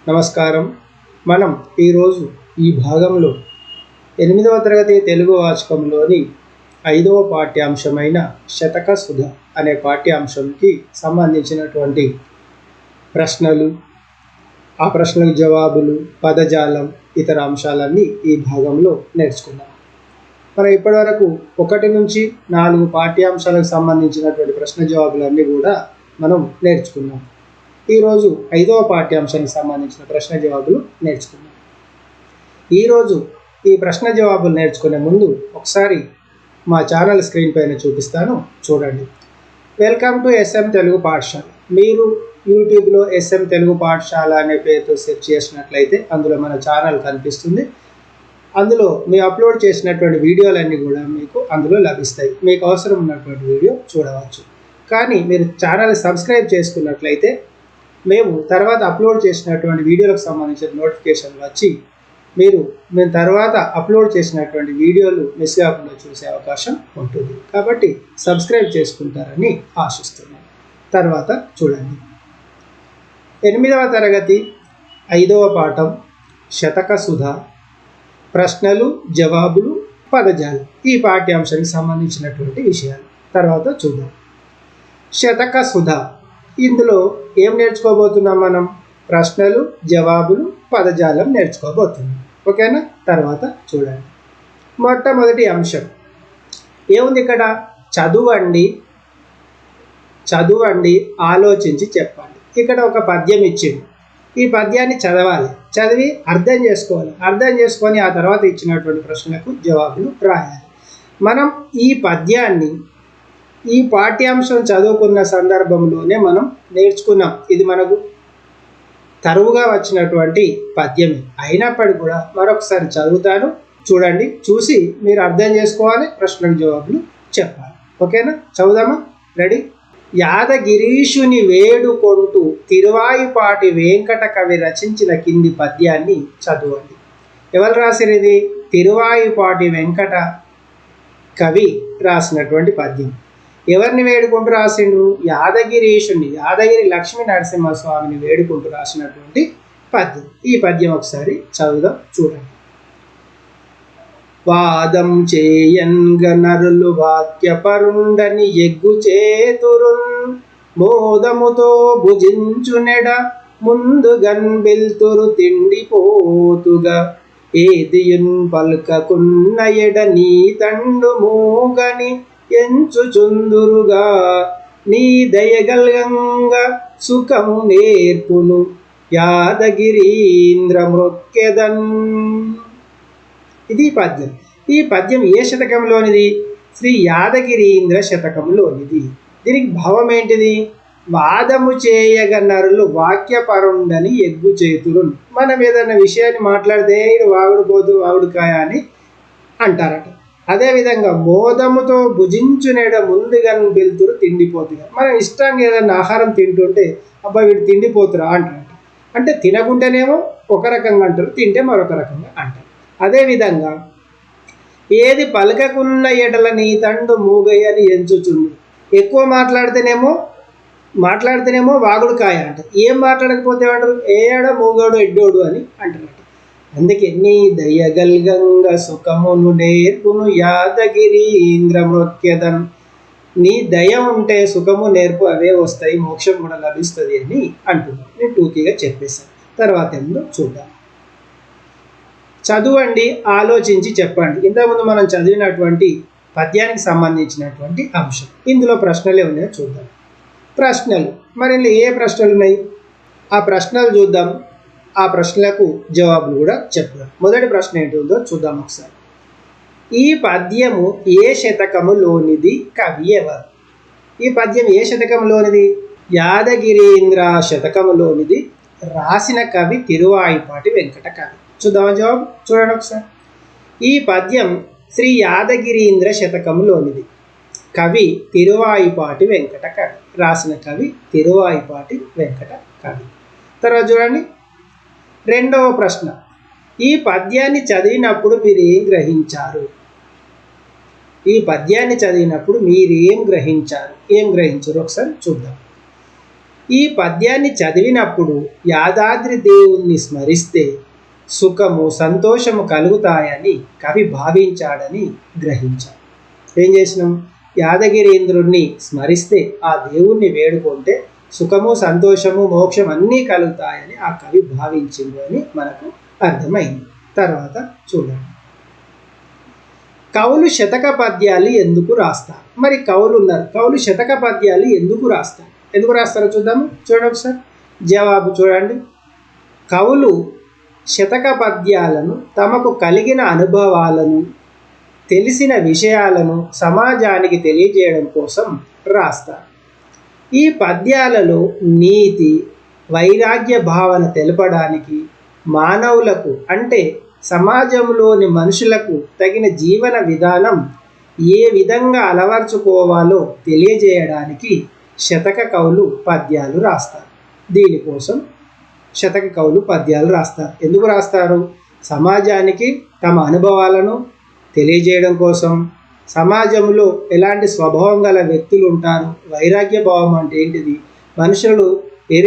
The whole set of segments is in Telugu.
నమస్కారం. మనం ఈరోజు ఈ భాగంలో 8వ తరగతి తెలుగు వాచకంలోని 5వ పాఠ్యాంశమైన శతక సుధ అనే పాఠ్యాంశంకి సంబంధించినటువంటి ప్రశ్నలు, ఆ ప్రశ్నలకు జవాబులు, పదజాలం, ఇతర అంశాలన్నీ ఈ భాగంలో నేర్చుకుందాం. మనం ఇప్పటివరకు 1 నుంచి 4 పాఠ్యాంశాలకు సంబంధించినటువంటి ప్రశ్న జవాబులన్నీ కూడా మనం నేర్చుకున్నాం. ఈరోజు 5వ పాఠ్యాంశానికి సంబంధించిన ప్రశ్న జవాబులు నేర్చుకున్నాం. ఈరోజు ఈ ప్రశ్న జవాబులు నేర్చుకునే ముందు ఒకసారి మా ఛానల్ స్క్రీన్ పైన చూపిస్తాను, చూడండి. వెల్కమ్ టు ఎస్ఎం తెలుగు పాఠశాల. మీరు యూట్యూబ్లో ఎస్ఎం తెలుగు పాఠశాల అనే పేరుతో సెర్చ్ చేసినట్లయితే అందులో మన ఛానల్ కనిపిస్తుంది. అందులో మేము అప్లోడ్ చేసినటువంటి వీడియోలన్నీ కూడా మీకు అందులో లభిస్తాయి. మీకు అవసరం ఉన్నటువంటి వీడియో చూడవచ్చు. కానీ మీరు ఛానల్ సబ్స్క్రైబ్ చేసుకున్నట్లయితే మేము తర్వాత అప్లోడ్ చేసినటువంటి వీడియోలకు సంబంధించిన నోటిఫికేషన్ వచ్చి మేము తర్వాత అప్లోడ్ చేసినటువంటి వీడియోలు మిస్ కాకుండా చూసే అవకాశం ఉంటుంది. కాబట్టి సబ్స్క్రైబ్ చేసుకుంటారని ఆశిస్తున్నాను. తర్వాత చూడండి, 8వ తరగతి 5వ పాఠం శతక సుధ, ప్రశ్నలు, జవాబులు, పదజాలం, ఈ పాఠ్యాంశానికి సంబంధించినటువంటి విషయాలు తర్వాత చూద్దాం. శతక సుధ, ఇందులో ఏం నేర్చుకోబోతున్నాం? మనం ప్రశ్నలు, జవాబులు, పదజాలం నేర్చుకోబోతున్నాం. ఓకేనా? తర్వాత చూడండి. మొట్టమొదటి అంశం ఏముంది ఇక్కడ? చదవండి, ఆలోచించి చెప్పండి. ఇక్కడ ఒక పద్యం ఇచ్చింది. ఈ పద్యాన్ని చదవాలి, చదివి అర్థం చేసుకోవాలి. అర్థం చేసుకొని ఆ తర్వాత ఇచ్చినటువంటి ప్రశ్నలకు జవాబులు రాయాలి. మనం ఈ పద్యాన్ని ఈ పాఠ్యాంశం చదువుకున్న సందర్భంలోనే మనం నేర్చుకున్నాం. ఇది మనకు తరువుగా వచ్చినటువంటి పద్యమే. అయినప్పటికీ కూడా మరొకసారి చదువుతాను, చూడండి. చూసి మీరు అర్థం చేసుకోవాలి, ప్రశ్నలకు జవాబులు చెప్పాలి. ఓకేనా? చదువుదామా? రెడీ? యాదగిరీషుని వేడుకొంటూ తిరువాయిపాటి వెంకట కవి రచించిన కింది పద్యాన్ని చదవండి. ఎవరు రాసిరు ఇది? తిరువాయిపాటి వెంకట కవి రాసినటువంటి పద్యం. ఎవరిని వేడుకుంటూ రాసిండు? యాదగిరీషుని, యాదగిరి లక్ష్మీ నరసింహస్వామిని వేడుకుంటూ రాసినటువంటి పద్యం. ఈ పద్యం ఒకసారి చదువుదాం, చూడండి. వాదం చేయన్గ నరులు వాక్యపరుండని ఎగ్గు చేతురున్ మోదముతో భుజించునెడ ముందుగన్ బెల్తురు తిండిపోతుగా ఏదియున్ పల్కకున్న ఎడ నీ తండు మూగని ఎంచుచుందురుగా నీ దయగల్గంగ సుఖము నేర్పును యాదగిరీంద్ర మృక్కెదన్. ఇది పద్యం. ఈ పద్యం ఏ శతకంలోనిది? శ్రీ యాదగిరీంద్ర శతకంలోనిది. దీనికి భావం ఏంటిది? వాదము చేయగ నరులు వాక్యపరుండని ఎగ్గు చేతురు. మనం ఏదైనా విషయాన్ని మాట్లాడితే ఇది వాగుడు పోతు వాగుడుకాయ అని అంటారట. అదేవిధంగా మోదముతో భుజించునేడ ముందుగా వెళ్తురు తిండిపోతుగా. మనం ఇష్టంగా ఏదైనా ఆహారం తింటుంటే అబ్బా వీడు తిండిపోతురా అంటారట. అంటే తినకుంటేనేమో ఒక రకంగా అంటారు, తింటే మరొక రకంగా అంటారు. అదేవిధంగా ఏది పలకకున్న ఎడల నీ తండు మూగయ్యని ఎంచుచుంది. ఎక్కువ మాట్లాడితేనేమో వాగుడుకాయ అంటారు. ఏం మాట్లాడకపోతే అంటారు ఏడ మూగోడు ఎడ్డోడు అని అంటారట. అందుకే నీ దయగల్గంగ సుఖమును నేర్పును యాదగిరీంద్ర మృక్కెదన్. నీ దయ ఉంటే సుఖము, నేర్పు అవే వస్తాయి, మోక్షం కూడా లభిస్తుంది అని అంటున్నాను. నేను టూకీగా చెప్పేశాను. తర్వాత ఏందో చూద్దాం. చదవండి, ఆలోచించి చెప్పండి. ఇంతకుముందు మనం చదివినటువంటి పద్యానికి సంబంధించినటువంటి అంశం. ఇందులో ప్రశ్నలే ఉన్నాయో చూద్దాం. ప్రశ్నలు, మరి ఇందులో ఏ ప్రశ్నలు ఉన్నాయి? ఆ ప్రశ్నలు చూద్దాం, ఆ ప్రశ్నలకు జవాబులు కూడా చెప్తాం. మొదటి ప్రశ్న ఏంటో చూద్దాం ఒకసారి. ఈ పద్యము ఏ శతకములోనిది? కవి ఎవరు? ఈ పద్యం ఏ శతకంలోనిది? యాదగిరీంద్ర శతకములోనిది. రాసిన కవి తిరువాయిపాటి వెంకట కవి. చూద్దామా జవాబు? చూడండి ఒకసారి. ఈ పద్యం శ్రీ యాదగిరీంద్ర శతకములోనిది. కవి తిరువాయిపాటి వెంకట కవి. రాసిన కవి తిరువాయిపాటి వెంకట కవి. తర్వాత చూడండి, రెండవ ప్రశ్న. ఈ పద్యాన్ని చదివినప్పుడు మీరు ఏం గ్రహించారు? ఈ పద్యాన్ని చదివినప్పుడు మీరు ఏం గ్రహించారు? ఏం గ్రహించారు ఒకసారి చూద్దాం. ఈ పద్యాన్ని చదివినప్పుడు యాదాద్రి దేవుణ్ణి స్మరిస్తే సుఖము సంతోషము కలుగుతాయని కవి భావించాడని గ్రహించాడు. ఏం చేసినాం? యాదగిరీంద్రుణ్ణి స్మరిస్తే ఆ దేవుణ్ణి వేడుకుంటే సుఖము సంతోషము మోక్షం అన్నీ కలుగుతాయని ఆ కవి భావించింది అని మనకు అర్థమైంది. తర్వాత చూడండి, కవులు శతక పద్యాలు ఎందుకు రాస్తారు? మరి కవులు ఉన్నారు, కవులు శతక పద్యాలు ఎందుకు రాస్తారు? ఎందుకు రాస్తారో చూద్దాము. చూడండి ఒకసారి జవాబు చూడండి. కవులు శతక పద్యాలను తమకు కలిగిన అనుభవాలను, తెలిసిన విషయాలను సమాజానికి తెలియజేయడం కోసం రాస్తారు. ఈ పద్యాలలో నీతి, వైరాగ్య భావన తెలపడానికి, మానవులకు అంటే సమాజంలోని మనుషులకు తగిన జీవన విధానం ఏ విధంగా అలవర్చుకోవాలో తెలియజేయడానికి శతక కవులు పద్యాలు రాస్తారు. దీనికోసం శతక కవులు పద్యాలు రాస్తారు. ఎందుకు రాస్తారు? సమాజానికి తమ అనుభవాలను తెలియజేయడం కోసం, సమాజంలో ఎలాంటి స్వభావం గల వ్యక్తులు ఉంటారు, వైరాగ్య భావం అంటే ఏంటిది, మనుషులు ఏ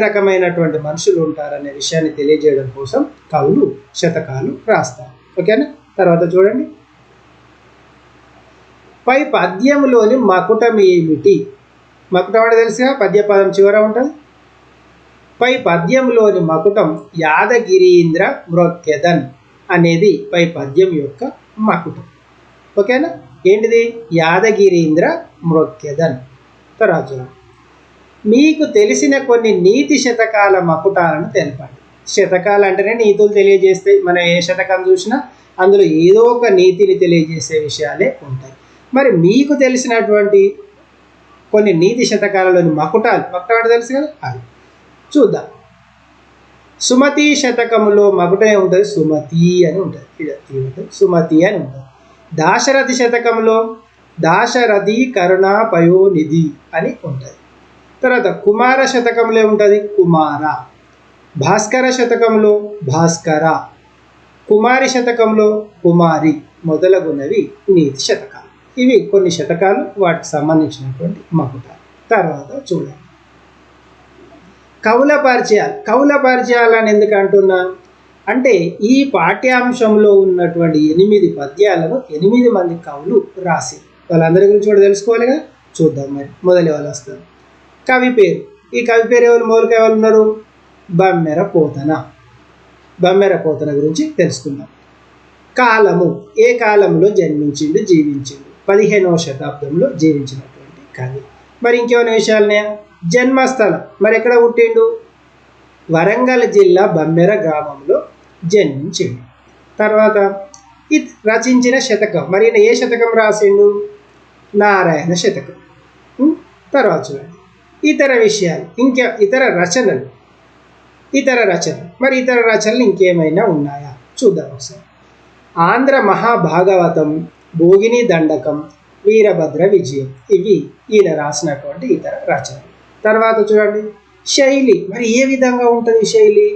రకమైనటువంటి మనుషులు ఉంటారనే విషయాన్ని తెలియజేయడం కోసం కవులు శతకాలు రాస్తారు. ఓకేనా? తర్వాత చూడండి, పై పద్యంలోని మకుటం ఏమిటి? మకుటం అంటే తెలుసుగా, పద్యపదం చివర ఉంటుంది. పై పద్యంలోని మకుటం యాదగిరీంద్ర మ్రొక్కెదన్ అనేది పై పద్యం యొక్క మకుటం. ఓకేనా? ఏంటిది? యాదగిరీంద్ర మ్రొక్కెదన్. తర్వాత మీకు తెలిసిన కొన్ని నీతి శతకాల మకుటాలను తెలపండి. శతకాలు అంటేనే నీతులు తెలియజేస్తాయి. మనం ఏ శతకం చూసినా అందులో ఏదో ఒక నీతిని తెలియజేసే విషయాలే ఉంటాయి. మరి మీకు తెలిసినటువంటి కొన్ని నీతి శతకాలలోని మకుటాలు అంటే తెలుసు కదా, అది చూద్దాం. సుమతి శతకములో మకుటం ఉంటుంది, సుమతి అని ఉంటుంది, సుమతి అని ఉంటుంది. దాశరథి శతకంలో దాశరథి కరుణా పయోనిధి అని ఉంటుంది. తర్వాత కుమార శతకంలో ఉంటుంది కుమార. భాస్కర శతకంలో భాస్కర. కుమారి శతకంలో కుమారి మొదలగునవి నీతి శతకాలు. ఇవి కొన్ని శతకాలు, వాటికి సంబంధించినటువంటి మకుటాలు. తర్వాత చూడండి, కవుల పరిచయాలు. కవుల పరిచయాలు అని ఎందుకు అంటున్నా అంటే ఈ పాఠ్యాంశంలో ఉన్నటువంటి 8 పద్యాలను 8 మంది కవులు రాసి వాళ్ళందరి గురించి కూడా తెలుసుకోవాలిగా. చూద్దాం. మరి మొదటి వాళ్ళు వస్తారు. కవి పేరు. ఈ కవి పేరు ఎవరు? మొదలు ఎవరు ఉన్నారు? బమ్మెర పోతన. బమ్మెర పోతన గురించి తెలుసుకుందాం. కాలము. ఏ కాలంలో జన్మించిండు, జీవించిండు? 15వ శతాబ్దంలో జీవించినటువంటి కవి. మరి ఇంకేమైనా విషయాలనే? జన్మస్థలం. మరి ఎక్కడ పుట్టిండు? వరంగల్ జిల్లా బమ్మెర గ్రామంలో జన్మించిండు. తర్వాత రచించిన శతకం. మరి ఏ శతకం రాసిండు? నారాయణ శతకం. తర్వాత చూడండి, ఇతర విషయాలు, ఇంకా ఇతర రచనలు. మరి ఇతర రచనలు ఇంకేమైనా ఉన్నాయా చూద్దాం ఒకసారి. ఆంధ్ర మహాభాగవతం, భోగిని దండకం, వీరభద్ర విజయం, ఇవి ఈయన రాసినటువంటి ఇతర రచనలు. తర్వాత చూడండి, శైలి. మరి ఏ విధంగా ఉంటుంది శైలి?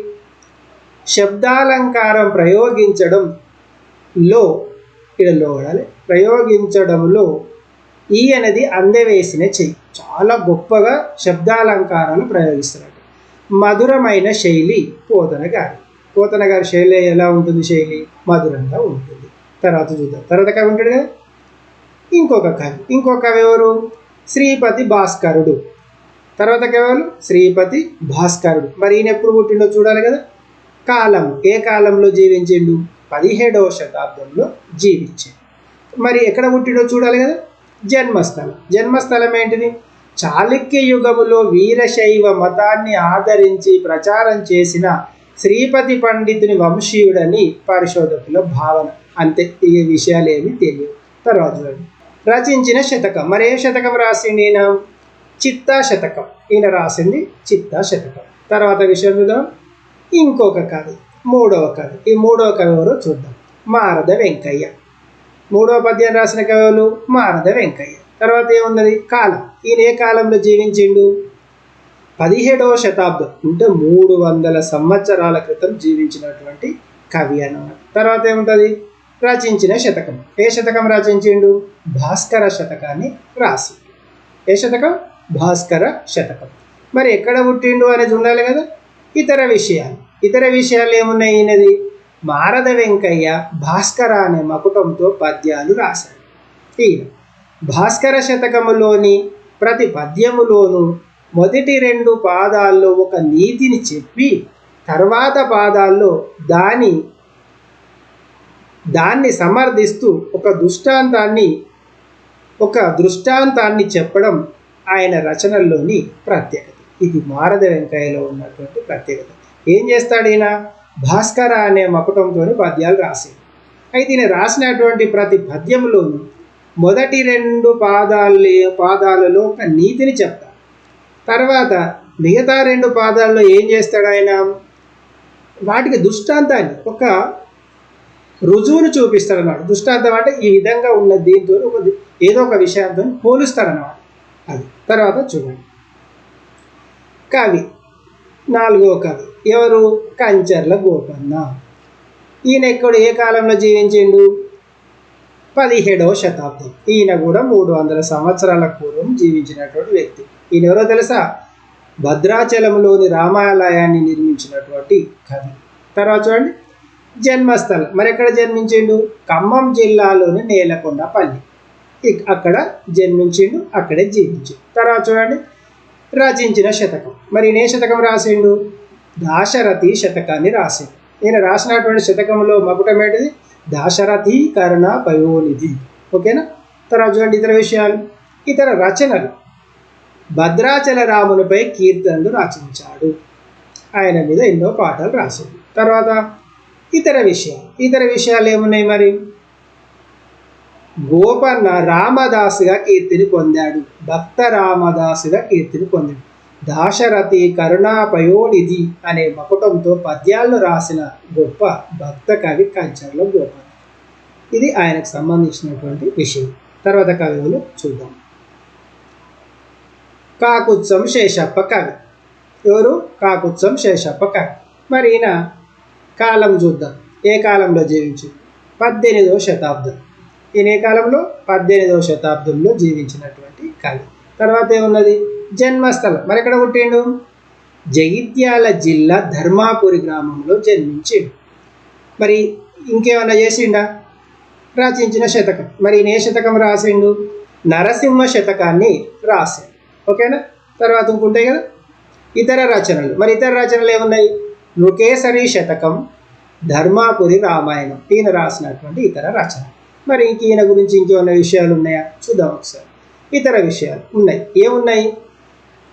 శబ్దాలంకారం ప్రయోగించడంలో ప్రయోగించడంలో ఈయనది అందవేసిన చెయ్యి. చాలా గొప్పగా శబ్దాలంకారాలు ప్రయోగిస్తున్నాడు. మధురమైన శైలి పోతన గారి. పోతన గారి శైలి ఎలా ఉంటుంది? శైలి మధురంగా ఉంటుంది. తర్వాత చూద్దాం. తర్వాత కవి ఉంటాడు కదా, ఇంకొక కవి ఎవరు? శ్రీపతి భాస్కరుడు. తర్వాత కవి శ్రీపతి భాస్కరుడు. మరి ఈయన ఎప్పుడు పుట్టిండో చూడాలి కదా. కాలం. ఏ కాలంలో జీవించిండు? 17వ శతాబ్దంలో జీవించాడు. మరి ఎక్కడ పుట్టిండో చూడాలి కదా. జన్మస్థలం ఏంటిది? చాళుక్య యుగములో వీరశైవ మతాన్ని ఆదరించి ప్రచారం చేసిన శ్రీపతి పండితుని వంశీయుడని పరిశోధకుల భావన. అంతే, ఈ విషయాలు ఏమి తెలియదు. తర్వాత రచించిన శతకం. మరి ఏ శతకం రాసింది ఈయన? చిత్తా శతకం. ఈయన రాసింది చిత్తా శతకం. తర్వాత విషయం చూద్దాం. ఇంకొక కవి, 3వ కవి. ఈ 3వ కవి ఎవరో చూద్దాం. మారద వెంకయ్య. 3వ పద్యం రాసిన కవులు మారద వెంకయ్య. తర్వాత ఏమున్నది? కాలం. ఈయన ఏ కాలంలో జీవించిండు? 17వ శతాబ్దం, అంటే 300 సంవత్సరాల క్రితం జీవించినటువంటి కవి అన్నమాట. తర్వాత ఏముంటుంది? రచించిన శతకం. ఏ శతకం రచించిండు? భాస్కర శతకాన్ని రాసి. ఏ శతకం? భాస్కర శతకం. మరి ఎక్కడ పుట్టిండు అనేది ఉండాలి కదా. ఇతర విషయాలు ఏమున్నాయి? ఈయనది మారద వెంకయ్య భాస్కర అనే మకుటంతో పద్యాలు రాశాడు. ఈయన భాస్కర శతకములోని ప్రతి పద్యములోనూ మొదటి 2 పాదాల్లో ఒక నీతిని చెప్పి తర్వాత పాదాల్లో దాన్ని సమర్థిస్తూ ఒక దృష్టాంతాన్ని చెప్పడం ఆయన రచనల్లోని ప్రత్యేకత. ఇది మారద వెంకయ్యలో ఉన్నటువంటి ప్రత్యేకత. ఏం చేస్తాడు ఈయన? భాస్కర అనే మకుటంతో పద్యాలు రాశాడు. అయితే ఈయన రాసినటువంటి ప్రతి పద్యంలోనూ మొదటి 2 పాదాలలో ఒక నీతిని చెప్తాడు. తర్వాత మిగతా 2 పాదాల్లో ఏం చేస్తాడు ఆయన? వాటికి దృష్టాంతాన్ని, ఒక రుజువును చూపిస్తాడన్నమాట. దృష్టాంతం అంటే ఈ విధంగా ఉన్న దీంతో ఏదో ఒక విషయంతో పోలుస్తాడన్నమాట. అది తర్వాత చూడండి. కవి 4వ కవి ఎవరు? కంచర్ల గోపన్న. ఈయన ఏ కాలంలో జీవించిండు? 17వ శతాబ్దం. ఈయన కూడా 300 సంవత్సరాల పూర్వం జీవించినటువంటి వ్యక్తి. ఈయన ఎవరో తెలుసా? భద్రాచలంలోని రామాలయాన్ని నిర్మించినటువంటి కవి. తర్వాత చూడండి, జన్మస్థలం. మరి ఎక్కడ జన్మించిండు? ఖమ్మం జిల్లాలోని నేలకొండపల్లి. అక్కడ జన్మించిండు, అక్కడే జీవించిండు. తర్వాత చూడండి, రచించిన శతకం. మరి ఈయన శతకం రాసిండు? దాశరథి శతకాన్ని రాసిండు. ఈయన రాసినటువంటి శతకంలో మకుటం ఏంటిది? దాశరథి కరుణ పయోనిధి. ఓకేనా. తర్వాత చూడండి ఇతర రచనలు. భద్రాచల రామునిపై కీర్తనలు రచించాడు. ఆయన మీద ఎన్నో పాటలు రాశాడు. తర్వాత ఇతర విషయాలు ఏమున్నాయి? మరి గోపన్న రామదాసుగా కీర్తిని పొందాడు. భక్త రామదాసుగా కీర్తిని పొందాడు. దాశరథి కరుణాపయోనిధి అనే మకుటంతో పద్యాలను రాసిన గొప్ప భక్త కవి కంచర్ల గోపన్న. ఇది ఆయనకు సంబంధించినటువంటి విషయం. తర్వాత కవులు చూద్దాం. కాకుత్సం శేషప్ప కవి. ఎవరు? కాకుత్సం శేషప్ప కవి. మరి ఈయన కాలం చూద్దాం. ఏ కాలంలో జీవించింది? 18వ శతాబ్దం. ఈయన ఏ కాలంలో? 18వ శతాబ్దంలో జీవించినటువంటి కవి. తర్వాత ఏమున్నది? జన్మస్థలం. మరి ఎక్కడ పుట్టిండు? జగిత్యాల జిల్లా ధర్మాపురి గ్రామంలో జన్మించిండు. మరి ఇంకేమన్నా చేసిండా? రచించిన శతకం. మరి ఈయన ఏ శతకం రాసిండు? నరసింహ శతకాన్ని రాసిండు. ఓకేనా. తర్వాత ఇంకుంటాయి కదా ఇతర రచనలు. మరి ఇతర రచనలు ఏమున్నాయి? నృకేసరి శతకం, ధర్మాపురి రామాయణం. ఈయన రాసినటువంటి ఇతర రచన. మరి ఈయన గురించి ఇంకేమన్నా విషయాలు ఉన్నాయా? చూద్దాం ఒకసారి. ఇతర విషయాలు ఉన్నాయి. ఏమున్నాయి?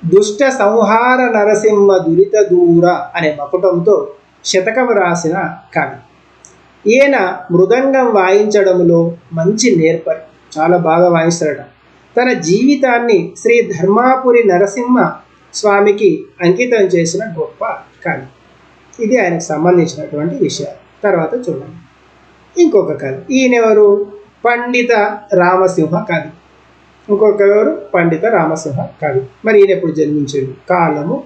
దుష్ట సంహార నరసింహ దురిత దూర అనే మకుటంతో శతకం రాసిన కవి. ఈయన మృదంగం వాయించడంలో మంచి నేర్పరి, చాలా బాగా వాయిస్తాడట. తన జీవితాన్ని శ్రీ ధర్మాపురి నరసింహ స్వామికి అంకితం చేసిన గొప్ప కవి. ఇది ఆయనకు సంబంధించినటువంటి విషయాలు. తర్వాత చూడండి ఇంకొక కవి. ఈయనెవరు? పండిత రామసింహ కవి. ఇంకొక ఎవరు? పండిత రామసింహ కవి. మరి ఈయన ఎప్పుడు జన్మించాడు? కాలము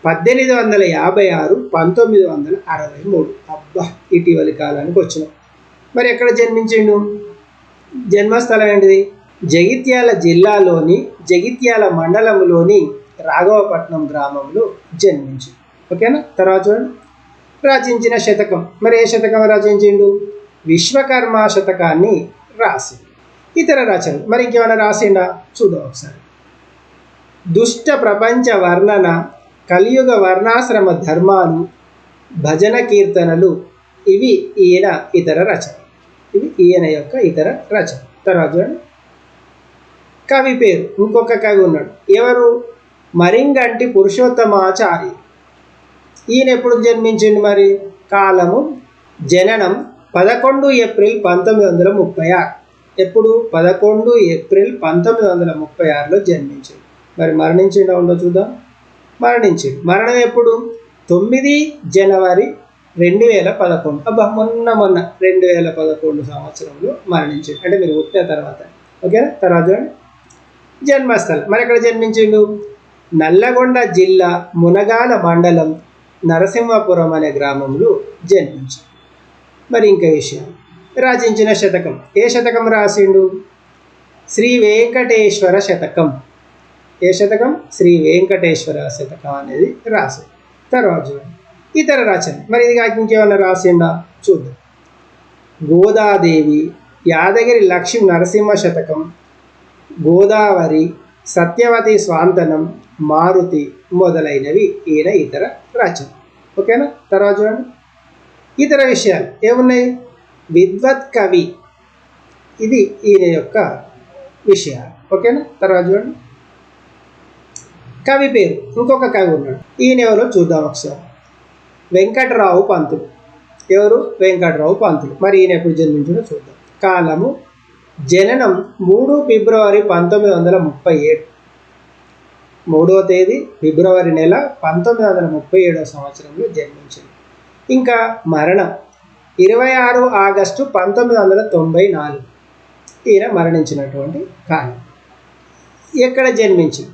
1856, 1963. అబ్బా, ఇటీవలి కాలానికి వచ్చినాం. మరి ఎక్కడ జన్మించిండు? జన్మస్థలం ఏంటిది? జగిత్యాల జిల్లాలోని జగిత్యాల మండలంలోని రాఘవపట్నం గ్రామంలో జన్మించిండు. ఓకేనా. తర్వాత చూడండి రచించిన శతకం. మరి ఏ శతకం రచించిండు? విశ్వకర్మ శతకాన్ని రాసిండు. ఇతర రచనలు మరి ఇంకేమైనా రాసిండా? చూద్దాం ఒకసారి. దుష్ట ప్రపంచ వర్ణన, కలియుగ వర్ణాశ్రమ ధర్మాలు, భజన కీర్తనలు. ఇవి ఈయన ఇతర రచన. ఇవి ఈయన యొక్క ఇతర రచన. తర్వాత చూడండి కవి పేరు. ఇంకొక కవి ఉన్నాడు. ఎవరు? మరింగంటి పురుషోత్తమాచారి. ఈయన ఎప్పుడు జన్మించిండు? మరి కాలము జననం 11 ఏప్రిల్ 1936. ఎప్పుడు? 11 ఏప్రిల్ 1936లో జన్మించిండు. మరి మరణించిండా ఉండో చూద్దాం. మరణించిండు. మరణం ఎప్పుడు? 9 జనవరి 2011. అబ్బా, మొన్న 2011 సంవత్సరంలో మరణించిండు. అంటే మీరు పుట్టిన తర్వాత. ఓకేనా. తర్వాత జన్మస్థలం. మరి ఎక్కడ జన్మించిండు? నల్లగొండ జిల్లా మునగాల మండలం నరసింహపురం అనే గ్రామంలో జన్మించిండు. మరి ఇంకా విషయం. రచించిన శతకం. ఏ శతకం రాసిండు? శ్రీ వెంకటేశ్వర శతకం. ఏ శతకం? శ్రీ వెంకటేశ్వర శతకం అనేది రాశాడు. తర్వాత చూడండి ఇతర రచన. మరి ఇది కాక ఇంకేమన్నా రాసిండా చూద్దాం. గోదాదేవి, యాదగిరి లక్ష్మీ నరసింహ శతకం, గోదావరి, సత్యవతి స్వాంతనం, మారుతి మొదలైనవి ఈయన ఇతర రచన. ఓకేనా? తర్వాత చూడండి ఇతర విషయాలు ఏమున్నాయి? విద్వత్ కవి, ఇది ఈయన యొక్క విషయాలు. ఓకేనా? తర్వాత చూడండి కవి పేరు. ఇంకొక కవి ఉన్నాడు, ఈయన ఎవరో చూద్దాం ఒకసారి. వెంకటరావు పంతులు. ఎవరు? వెంకటరావు పంతులు. మరి ఈయన ఎప్పుడు జన్మించాడో చూద్దాం. కాలము జననం 3 ఫిబ్రవరి 1937, 3వ తేదీ ఫిబ్రవరి నెల 1937 సంవత్సరంలో జన్మించింది. ఇంకా మరణం 26 ఆగస్టు 1994, ఈయన మరణించినటువంటి కాలం. ఎక్కడ జన్మించింది?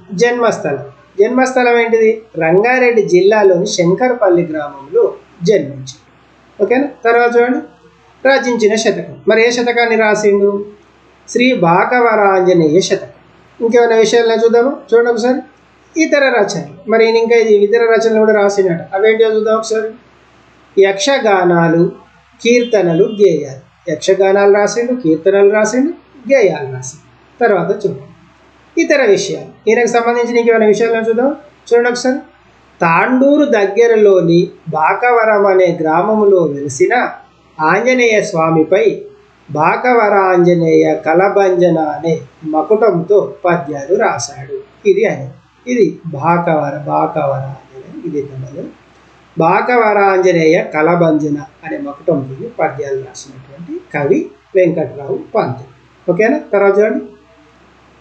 జన్మస్థలం ఏంటిది? రంగారెడ్డి జిల్లాలోని శంకరపల్లి గ్రామంలో జన్మించింది. ఓకేనా? తర్వాత చూడండి రచించిన శతకం. మరి ఏ శతకాన్ని రాసిండు? శ్రీ భాకవరాంజనేయ శతకం. ఇంకేమైనా విషయాలను చూద్దాము. చూడండి ఒకసారి ఇతర రచనలు. మరి ఇంకా ఇతర రచనలు కూడా రాసినట్టు అవేంటివో చూద్దాం ఒకసారి. యక్షగానాలు, కీర్తనలు, గేయాలు. యక్షగానాలు రాసిండు, కీర్తనలు రాసిండు, గేయాలు రాసిండు. తర్వాత చూద్దాం ఇతర విషయాలు. ఈయనకు సంబంధించిన ఇంకేమైనా విషయాలను చూద్దాం. చూడండి ఒకసారి. తాండూరు దగ్గరలోని బాకవరం అనే గ్రామంలో వెలిసిన ఆంజనేయ స్వామిపై బాకవరాంజనేయ కలభంజన అనే మకుటంతో పద్యాలు రాశాడు. ఇది ఆయన. ఇది బాకవరాంజనేయ, ఇది తమిళం. బాకవరాంజనేయ కలభంజన అనే మకుటంతో పద్యాలు రాసినటువంటి కవి వెంకటరావు పంతులు. ఓకేనా? తర్వాత చూడండి.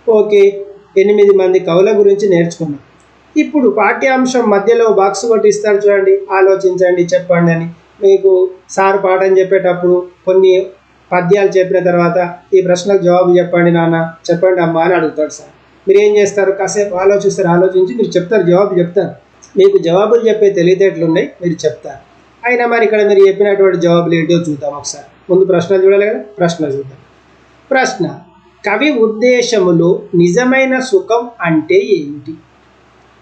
ఓకే, 8 మంది కవుల గురించి నేర్చుకున్నాం. ఇప్పుడు పాఠ్యాంశం మధ్యలో బాక్స్ కొట్టిస్తారు చూడండి. ఆలోచించండి, చెప్పండి అని. మీకు సార్ పాఠం చెప్పేటప్పుడు కొన్ని పద్యాలు చెప్పిన తర్వాత ఈ ప్రశ్నకు జవాబు చెప్పండి నాన్న, చెప్పండి అమ్మా అని అడుగుతాడు సార్. మీరు ఏం చేస్తారు? కాసేపు ఆలోచిస్తారు. ఆలోచించి మీరు చెప్తారు, జవాబు చెప్తారు. మీకు జవాబులు చెప్పే తెలివితేటలు ఉన్నాయి, మీరు చెప్తారు. అయినా మరి ఇక్కడ మీరు చెప్పినటువంటి జవాబులు ఏంటో చూద్దాం ఒకసారి. ముందు ప్రశ్న చూడాలి కదా, ప్రశ్న చూద్దాం. ప్రశ్న: కవి ఉద్దేశములో నిజమైన సుఖం అంటే ఏమిటి?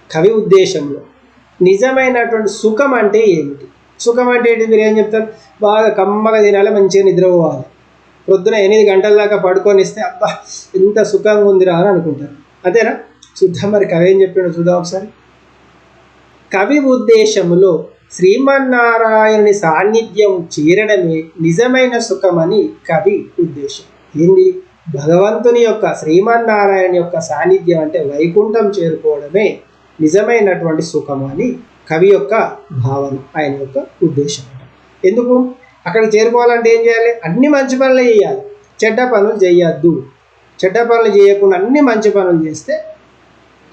కవి ఉద్దేశంలో నిజమైనటువంటి సుఖం అంటే ఏమిటి? సుఖం అంటే ఏంటి? మీరు ఏం చెప్తారు? బాగా కమ్మగా తినాలి, మంచిగా నిద్రపోవాలి, పొద్దున 8 గంటల దాకా పడుకొని ఇస్తే అబ్బా ఎంత సుఖంగా ఉందిరా అని అనుకుంటారు. అంతేనా? చూద్దాం మరి కవి ఏం చెప్పాడో చూద్దాం ఒకసారి. కవి ఉద్దేశములో శ్రీమన్నారాయణుని సాన్నిధ్యం చేరడమే నిజమైన సుఖమని కవి ఉద్దేశం. ఏంది? భగవంతుని యొక్క, శ్రీమన్నారాయణ యొక్క సాన్నిధ్యం అంటే వైకుంఠం చేరుకోవడమే నిజమైనటువంటి సుఖం అని కవి యొక్క భావన, ఆయన యొక్క ఉద్దేశం. ఎందుకు? అక్కడ చేరుకోవాలంటే ఏం చేయాలి? అన్ని మంచి పనులు చేయాలి, చెడ్డ పనులు చేయొద్దు. చెడ్డ పనులు చేయకుండా అన్ని మంచి పనులు చేస్తే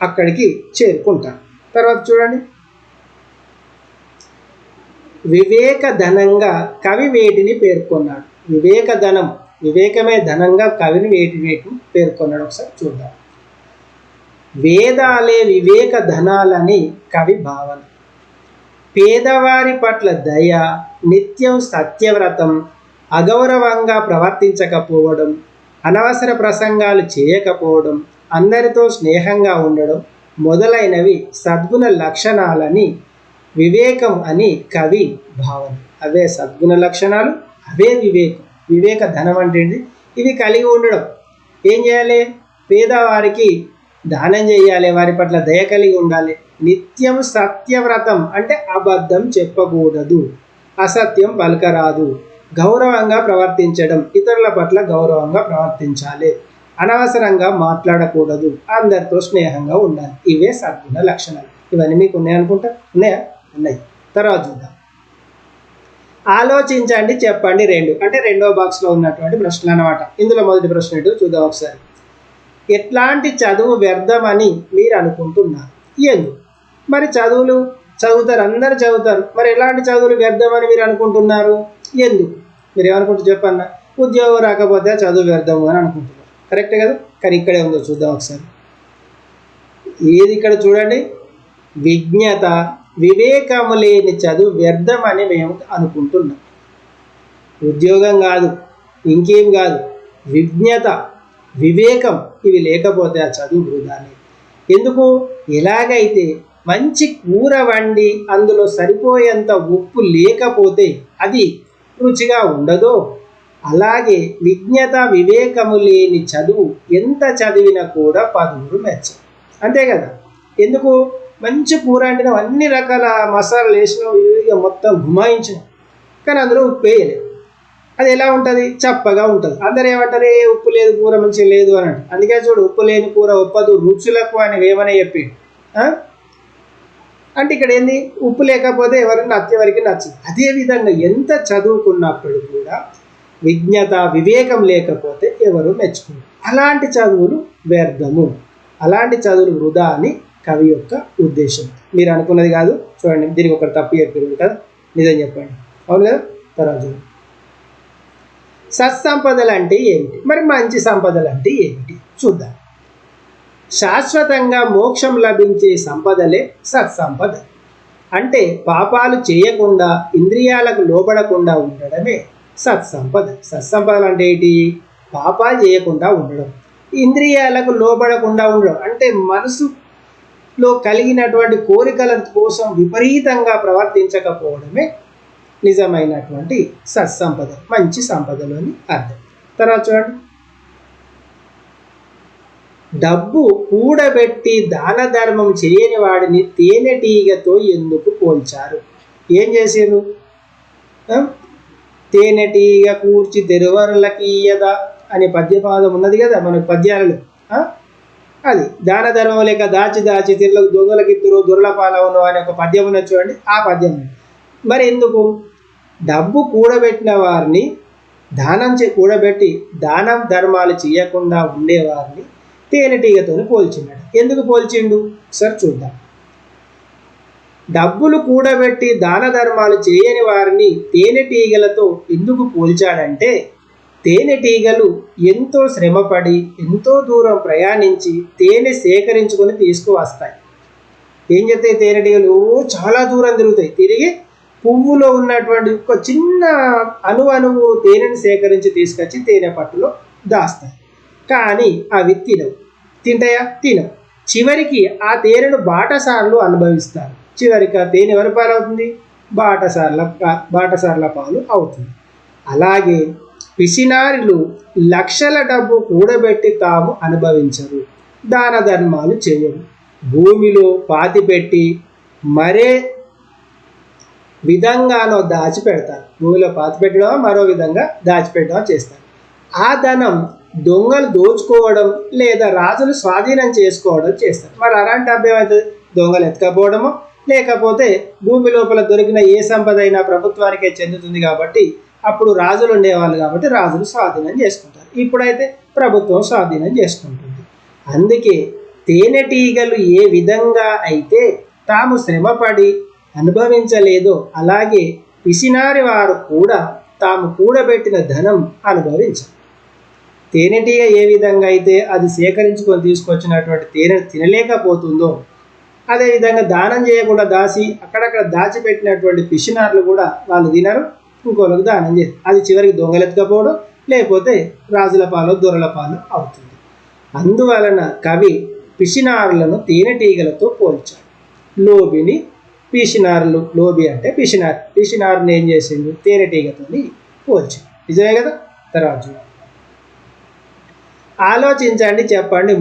అక్కడికి చేరుకుంటారు. తర్వాత చూడండి. వివేక ధనంగా కవి వేటిని పేర్కొన్నాడు? వివేక ధనం, వివేకమే ధనంగా కవిని వేటిని పేర్కొన్నాడు ఒకసారి చూద్దాం. వేదాలే వివేక ధనాలని కవి భావన. పేదవారి పట్ల దయ, నిత్యం సత్యవ్రతం, అగౌరవంగా ప్రవర్తించకపోవడం, అనవసర ప్రసంగాలు చేయకపోవడం, అందరితో స్నేహంగా ఉండడం మొదలైనవి సద్గుణ లక్షణాలని వివేకం అని కవి భావన. అవే సద్గుణ లక్షణాలు, అవే వివేకం. వివేక ధనం అంటే ఇవి కలిగి ఉండడం. ఏం చేయాలి? పేదవారికి దానం చేయాలి, వారి పట్ల దయ కలిగి ఉండాలి. నిత్యం సత్యవ్రతం అంటే అబద్ధం చెప్పకూడదు, అసత్యం పలకరాదు, గౌరవంగా ప్రవర్తించడం, ఇతరుల పట్ల గౌరవంగా ప్రవర్తించాలి, అనవసరంగా మాట్లాడకూడదు, అందరితో స్నేహంగా ఉండాలి. ఇవే సద్గుణ లక్షణాలు. ఇవన్నీ మీకు ఉన్నాయనుకుంటా? ఉన్నాయా? ఉన్నాయి. తర్వాత చూద్దాం. ఆలోచించండి, చెప్పండి 2 అంటే 2వ బాక్స్లో ఉన్నటువంటి ప్రశ్నలు అన్నమాట. ఇందులో మొదటి ప్రశ్న ఏంటో చూద్దాం ఒకసారి. ఎట్లాంటి చదువు వ్యర్థమని మీరు అనుకుంటున్నారు? ఎందుకు? మరి చదువులు చదువుతారు, అందరూ చదువుతారు. మరి ఎలాంటి చదువులు వ్యర్థమని మీరు అనుకుంటున్నారు? ఎందుకు? మీరు ఏమనుకుంటారు చెప్పన్న? ఉద్యోగం రాకపోతే చదువు వ్యర్థము అని అనుకుంటున్నారు. కరెక్టే కదా? కానీ ఇక్కడే ఉందో చూద్దాం ఒకసారి. ఏది ఇక్కడ చూడండి. విజ్ఞత, వివేకము లేని చదువు వ్యర్థమని మేము అనుకుంటున్నాం. ఉద్యోగం కాదు, ఇంకేం కాదు, విజ్ఞత, వివేకం ఇవి లేకపోతే ఆ చదువు వృధానే. ఎందుకు? ఎలాగైతే మంచి కూర వండి అందులో సరిపోయేంత ఉప్పు లేకపోతే అది రుచిగా ఉండదో, అలాగే విజ్ఞత వివేకము లేని చదువు ఎంత చదివినా కూడా పదువురు మెచ్చం. అంతే కదా? ఎందుకు? మంచి కూర అంటే అన్ని రకాల మసాలాలు వేసినావు, ఇక మొత్తం గుమాయించినావు, కానీ అందులో ఉప్పు వేయలేదు. అది ఎలా ఉంటుంది? చప్పగా ఉంటుంది. అందరు ఏమంటారు, ఉప్పు లేదు కూర మంచిగా లేదు అని అంటారు. అందుకే చూడు, ఉప్పు లేని కూర ఒప్పదు రుచులకు అని ఏమని చెప్పి అంటే ఇక్కడ ఏంది? ఉప్పు లేకపోతే ఎవరికి నచ్చదు. అదేవిధంగా ఎంత చదువుకున్నప్పుడు కూడా విజ్ఞత వివేకం లేకపోతే ఎవరు మెచ్చుకోరు. అలాంటి చదువులు వ్యర్థము, అలాంటి చదువులు వృధా అని కవి యొక్క ఉద్దేశం. మీరు అనుకున్నది కాదు. చూడండి, దీనికి ఒకటి తప్పు చెప్పారు కదా, నిజం చెప్పండి. అవును కదా? తర్వాత సత్సంపదలు అంటే ఏమిటి? మరి మంచి సంపదలు అంటే ఏమిటి చూద్దాం. శాశ్వతంగా మోక్షం లభించే సంపదలే సత్సంపద. అంటే పాపాలు చేయకుండా ఇంద్రియాలకు లోబడకుండా ఉండడమే సత్సంపద. సత్సంపదలు అంటే ఏంటి? పాపాలు చేయకుండా ఉండడం, ఇంద్రియాలకు లోబడకుండా ఉండడం, అంటే మనసులో కలిగినటువంటి కోరికల కోసం విపరీతంగా ప్రవర్తించకపోవడమే నిజమైనటువంటి సత్సంపద, మంచి సంపదలు అని అర్థం. తర్వాత చూడండి, డబ్బు కూడబెట్టి దాన ధర్మం చేయని వాడిని తేనెటీగతో ఎందుకు పోల్చారు? ఏం చేసారు? తేనెటీగ కూర్చి తెరువరులకీయదా అనే పద్యపాదం ఉన్నది కదా మనకు పద్యాలలో. అది దాన ధర్మం లేక దాచి దాచి తిరులకు దొంగలకిత్తురు దుర్లపాలవును అనే ఒక పద్యం ఉన్నది చూడండి, ఆ పద్యం. మరి ఎందుకు? డబ్బు కూడబెట్టిన వారిని కూడబెట్టి దానం ధర్మాలు చేయకుండా ఉండేవారిని తేనెటీగతో పోల్చినాడు. ఎందుకు పోల్చిండు? ఒకసారి చూద్దాం. డబ్బులు కూడబెట్టి దాన ధర్మాలు చేయని వారిని తేనెటీగలతో ఎందుకు పోల్చాడంటే, తేనెటీగలు ఎంతో శ్రమపడి ఎంతో దూరం ప్రయాణించి తేనె సేకరించుకొని తీసుకువస్తాయి. ఏం చేస్తాయి? తేనెటీగలు చాలా దూరం తిరుగుతాయి, తిరిగి పువ్వులో ఉన్నటువంటి ఒక చిన్న అణువు తేనెని సేకరించి తీసుకొచ్చి తేనె పట్టులో దాస్తాయి. కానీ అవి తింటాయా? తినవు. చివరికి ఆ తేనెను బాటసార్లు అనుభవిస్తారు. చివరికి ఆ తేనె ఎవరి పాలు అవుతుంది? బాటసార్ల పాలు అవుతుంది. అలాగే పిసినారులు లక్షల డబ్బు కూడబెట్టి తాము అనుభవించరు, దాన ధర్మాలు చేయరు, భూమిలో పాతిపెట్టి మరే విధంగానో దాచిపెడతారు. భూమిలో పాతిపెట్టడం మరో విధంగా దాచిపెట్టడం చేస్తారు. ఆ ధనం దొంగలు దోచుకోవడం లేదా రాజులు స్వాధీనం చేసుకోవడం చేస్తారు. మరి అలాంటి అభ్యమైతే దొంగలు ఎత్తుకపోవడమో లేకపోతే భూమి లోపల దొరికిన ఏ సంపద అయినా ప్రభుత్వానికే చెందుతుంది కాబట్టి అప్పుడు రాజులు ఉండేవాళ్ళు కాబట్టి రాజులు స్వాధీనం చేసుకుంటారు. ఇప్పుడైతే ప్రభుత్వం స్వాధీనం చేసుకుంటుంది. అందుకే తేనెటీగలు ఏ విధంగా అయితే తాము శ్రమపడి అనుభవించలేదో అలాగే పిసినారి వారు కూడా తాము కూడబెట్టిన ధనం అనుభవించారు. తేనెటీగ ఏ విధంగా అయితే అది సేకరించుకొని తీసుకొచ్చినటువంటి తేనెను తినలేకపోతుందో, అదేవిధంగా దానం చేయకుండా అక్కడక్కడ దాచిపెట్టినటువంటి పిసినారులు కూడా వాళ్ళు తినరు, ఇంకోళ్ళకి దానం చేస్తారు. అది చివరికి దొంగలెత్తుకపోవడం లేకపోతే రాజుల పాలు దొరల పాలు అవుతుంది. అందువలన కవి పిసినారులను తేనెటీగలతో పోల్చాడు. లోబిని పిసినారులు, లోబి అంటే పిసినారుని ఏం చేసిండు? తేనెటీగతో పోల్చాడు. నిజమే కదా? తర్వాత ఆలోచించండి, చెప్పండి.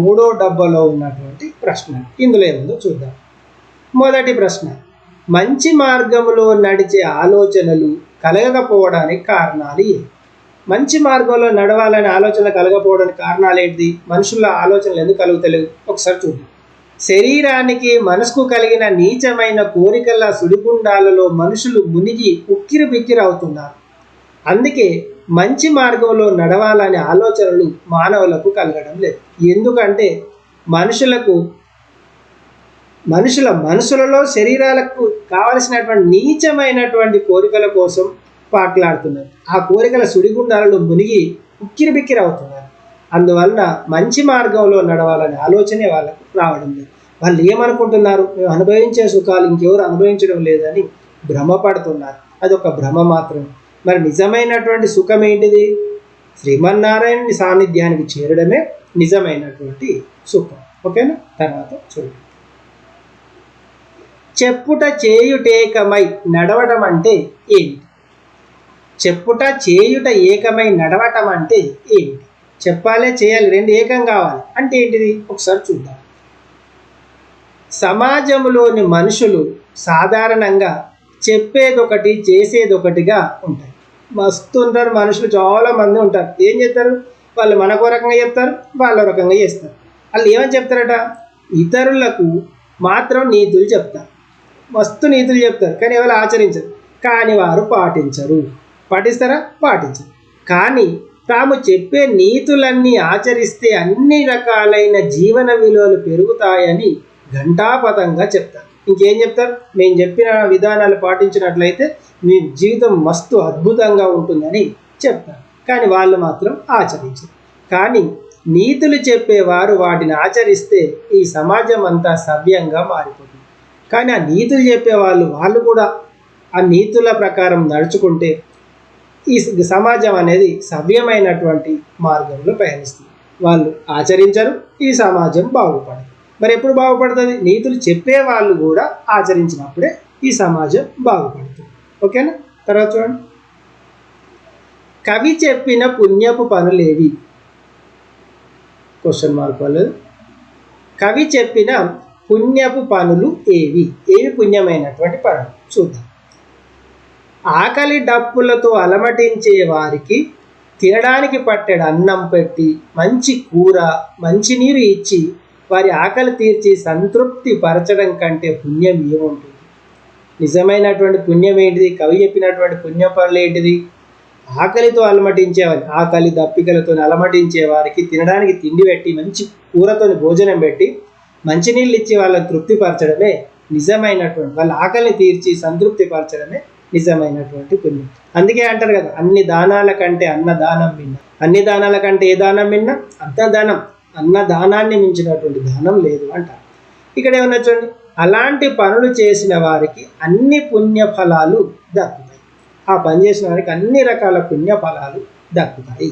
మూడో డబ్బాలో ఉన్నటువంటి ప్రశ్న ఇందులో ఏముందో చూద్దాం. మొదటి ప్రశ్న, మంచి మార్గంలో నడిచే ఆలోచనలు కలగకపోవడానికి కారణాలు ఏమి? మంచి మార్గంలో నడవాలనే ఆలోచనలు కలగకపోవడానికి కారణాలు ఏంటి? మనుషుల ఆలోచనలు ఎందుకు కలుగుతలేవు? ఒకసారి చూద్దాం. శరీరానికి మనసుకు కలిగిన నీచమైన కోరికల సుడిగుండాలలో మనుషులు మునిగి ఉక్కిరి బిక్కిరి అవుతున్నారు. అందుకే మంచి మార్గంలో నడవాలనే ఆలోచనలు మానవులకు కలగడం లేదు. ఎందుకంటే మనుషుల మనసులలో శరీరాలకు కావలసినటువంటి నీచమైనటువంటి కోరికల కోసం పాటలాడుతున్నారు. ఆ కోరికల సుడిగుండాలలో మునిగి ఉక్కిరి బిక్కిరి అవుతున్నారు. అందువలన మంచి మార్గంలో నడవాలనే ఆలోచనే వాళ్ళకు రావడం లేదు. వాళ్ళు ఏమనుకుంటున్నారు? మేము అనుభవించే సుఖాలు ఇంకెవరు అనుభవించడం లేదని భ్రమపడుతున్నారు. అదొక భ్రమ మాత్రమే. మరి నిజమైనటువంటి సుఖం ఏంటిది? శ్రీమన్నారాయణుని సాన్నిధ్యానికి చేరడమే నిజమైనటువంటి సుఖం. ఓకేనా? తర్వాత చూడండి. చెప్పుట చేయుటేకమై నడవడం అంటే ఏమిటి? చెప్పుట చేయుట ఏకమై నడవటం అంటే ఏమిటి? చెప్పాలి, చేయాలి, రెండు ఏకం కావాలి అంటే ఏంటిది? ఒకసారి చూద్దాం. సమాజంలోని మనుషులు సాధారణంగా చెప్పేదొకటి చేసేదొకటిగా ఉంటాయి. మస్తు ఉంటారు మనుషులు, చాలా మంది ఉంటారు. ఏం చేస్తారు? వాళ్ళు మనకో రకంగా చెప్తారు, వాళ్ళ రకంగా చేస్తారు. వాళ్ళు ఏమని చెప్తారట? ఇతరులకు మాత్రం నీతులు చెప్తారు, మస్తు నీతులు చెప్తారు, కానీ ఎవరు ఆచరించరు. కానీ వారు పాటించరు. పాటిస్తారా? పాటించరు. కానీ తాము చెప్పే నీతులన్నీ ఆచరిస్తే అన్ని రకాలైన జీవన విలువలు పెరుగుతాయని ఘంటాపథంగా చెప్తారు. ఇంకేం చెప్తారు? మేము చెప్పిన విధానాలు పాటించినట్లయితే మీ జీవితం మస్తు అద్భుతంగా ఉంటుందని చెప్తారు. కానీ వాళ్ళు మాత్రం ఆచరించరు. కానీ నీతులు చెప్పేవారు వాటిని ఆచరిస్తే ఈ సమాజం అంతా సవ్యంగా మారిపోతుంది. కానీ ఆ నీతులు చెప్పేవాళ్ళు కూడా ఆ నీతుల ప్రకారం నడుచుకుంటే ఈ సమాజం అనేది సవ్యమైనటువంటి మార్గంలో ప్రయాణిస్తుంది. వాళ్ళు ఆచరించరు, ఈ సమాజం బాగుపడదు. మరి ఎప్పుడు బాగుపడుతుంది? నీతులు చెప్పే వాళ్ళు కూడా ఆచరించినప్పుడే ఈ సమాజం బాగుపడుతుంది. ఓకేనా? తర్వాత చూడండి. కవి చెప్పిన పుణ్యపు పనులేవి? క్వశ్చన్ మార్క్ వాళ్ళది. కవి చెప్పిన పుణ్యపు పనులు ఏవి? ఏవి పుణ్యమైనటువంటి పనులు? చూద్దాం. ఆకలి డప్పులతో అలమటించే వారికి తినడానికి పట్టెడు అన్నం పెట్టి, మంచి కూర, మంచినీరు ఇచ్చి వారి ఆకలి తీర్చి సంతృప్తి పరచడం కంటే పుణ్యం ఏముంటుంది? నిజమైనటువంటి పుణ్యం ఏంటిది? కవి చెప్పినటువంటి పుణ్య పనులు ఏంటిది? ఆకలితో అలమటించేవారి, ఆకలి దప్పికలతో అలమటించే వారికి తినడానికి తిండి పెట్టి, మంచి కూరతో భోజనం పెట్టి, మంచినీళ్ళు ఇచ్చి వాళ్ళని తృప్తిపరచడమే నిజమైనటువంటి, వాళ్ళ ఆకలిని తీర్చి సంతృప్తి పరచడమే నిజమైనటువంటి పుణ్యం. అందుకే అంటారు కదా, అన్ని దానాల కంటే అన్నదానం మిన్న. అన్ని దానాల కంటే ఏ దానం మిన్న? అన్నదానం. అన్నదానాన్ని మించినటువంటి దానం లేదు అంటారు. ఇక్కడ ఏమన్నా చూడండి, అలాంటి పనులు చేసిన వారికి అన్ని పుణ్య ఫలాలు దక్కుతాయి. ఆ పని చేసిన వారికి అన్ని రకాల పుణ్య ఫలాలు దక్కుతాయి.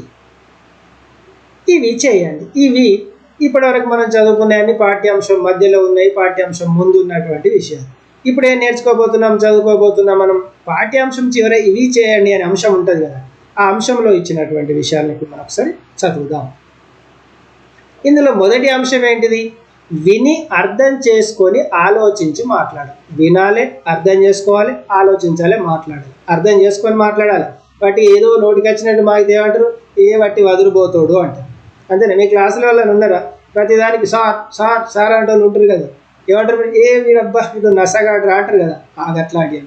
ఇవి చేయండి. ఇవి ఇప్పటివరకు మనం చదువుకునే పాఠ్యాంశం మధ్యలో ఉన్నాయి, పాఠ్యాంశం ముందు ఉన్నటువంటి విషయాలు. ఇప్పుడు ఏం నేర్చుకోబోతున్నాం, చదువుకోబోతున్నాం మనం? పాఠ్యాంశం చివర ఇవి చేయండి అనే అంశం ఉంటుంది కదా, ఆ అంశంలో ఇచ్చినటువంటి విషయాలను ఇప్పుడు మనం ఒకసారి చదువుదాం. ఇందులో మొదటి అంశం ఏంటిది? విని అర్థం చేసుకొని ఆలోచించి మాట్లాడాలి. వినాలి, అర్థం చేసుకోవాలి, ఆలోచించాలి, మాట్లాడాలి. అర్థం చేసుకొని మాట్లాడాలి. వాటి ఏదో నోటికి వచ్చినట్టు మాకు ఏమంటారు? ఏ వట్టి వదిలిపోతాడు అంటారు. అంతేనా? మీ క్లాసుల వల్ల ఉన్నారా? ప్రతిదానికి సార్ సార్ సార్ అంటే వాళ్ళు ఉంటారు కదా, ఏమంటారు? ఏ వీరబ్బా ఇది నసగాడు అంటారు కదా, అట్లాంటి.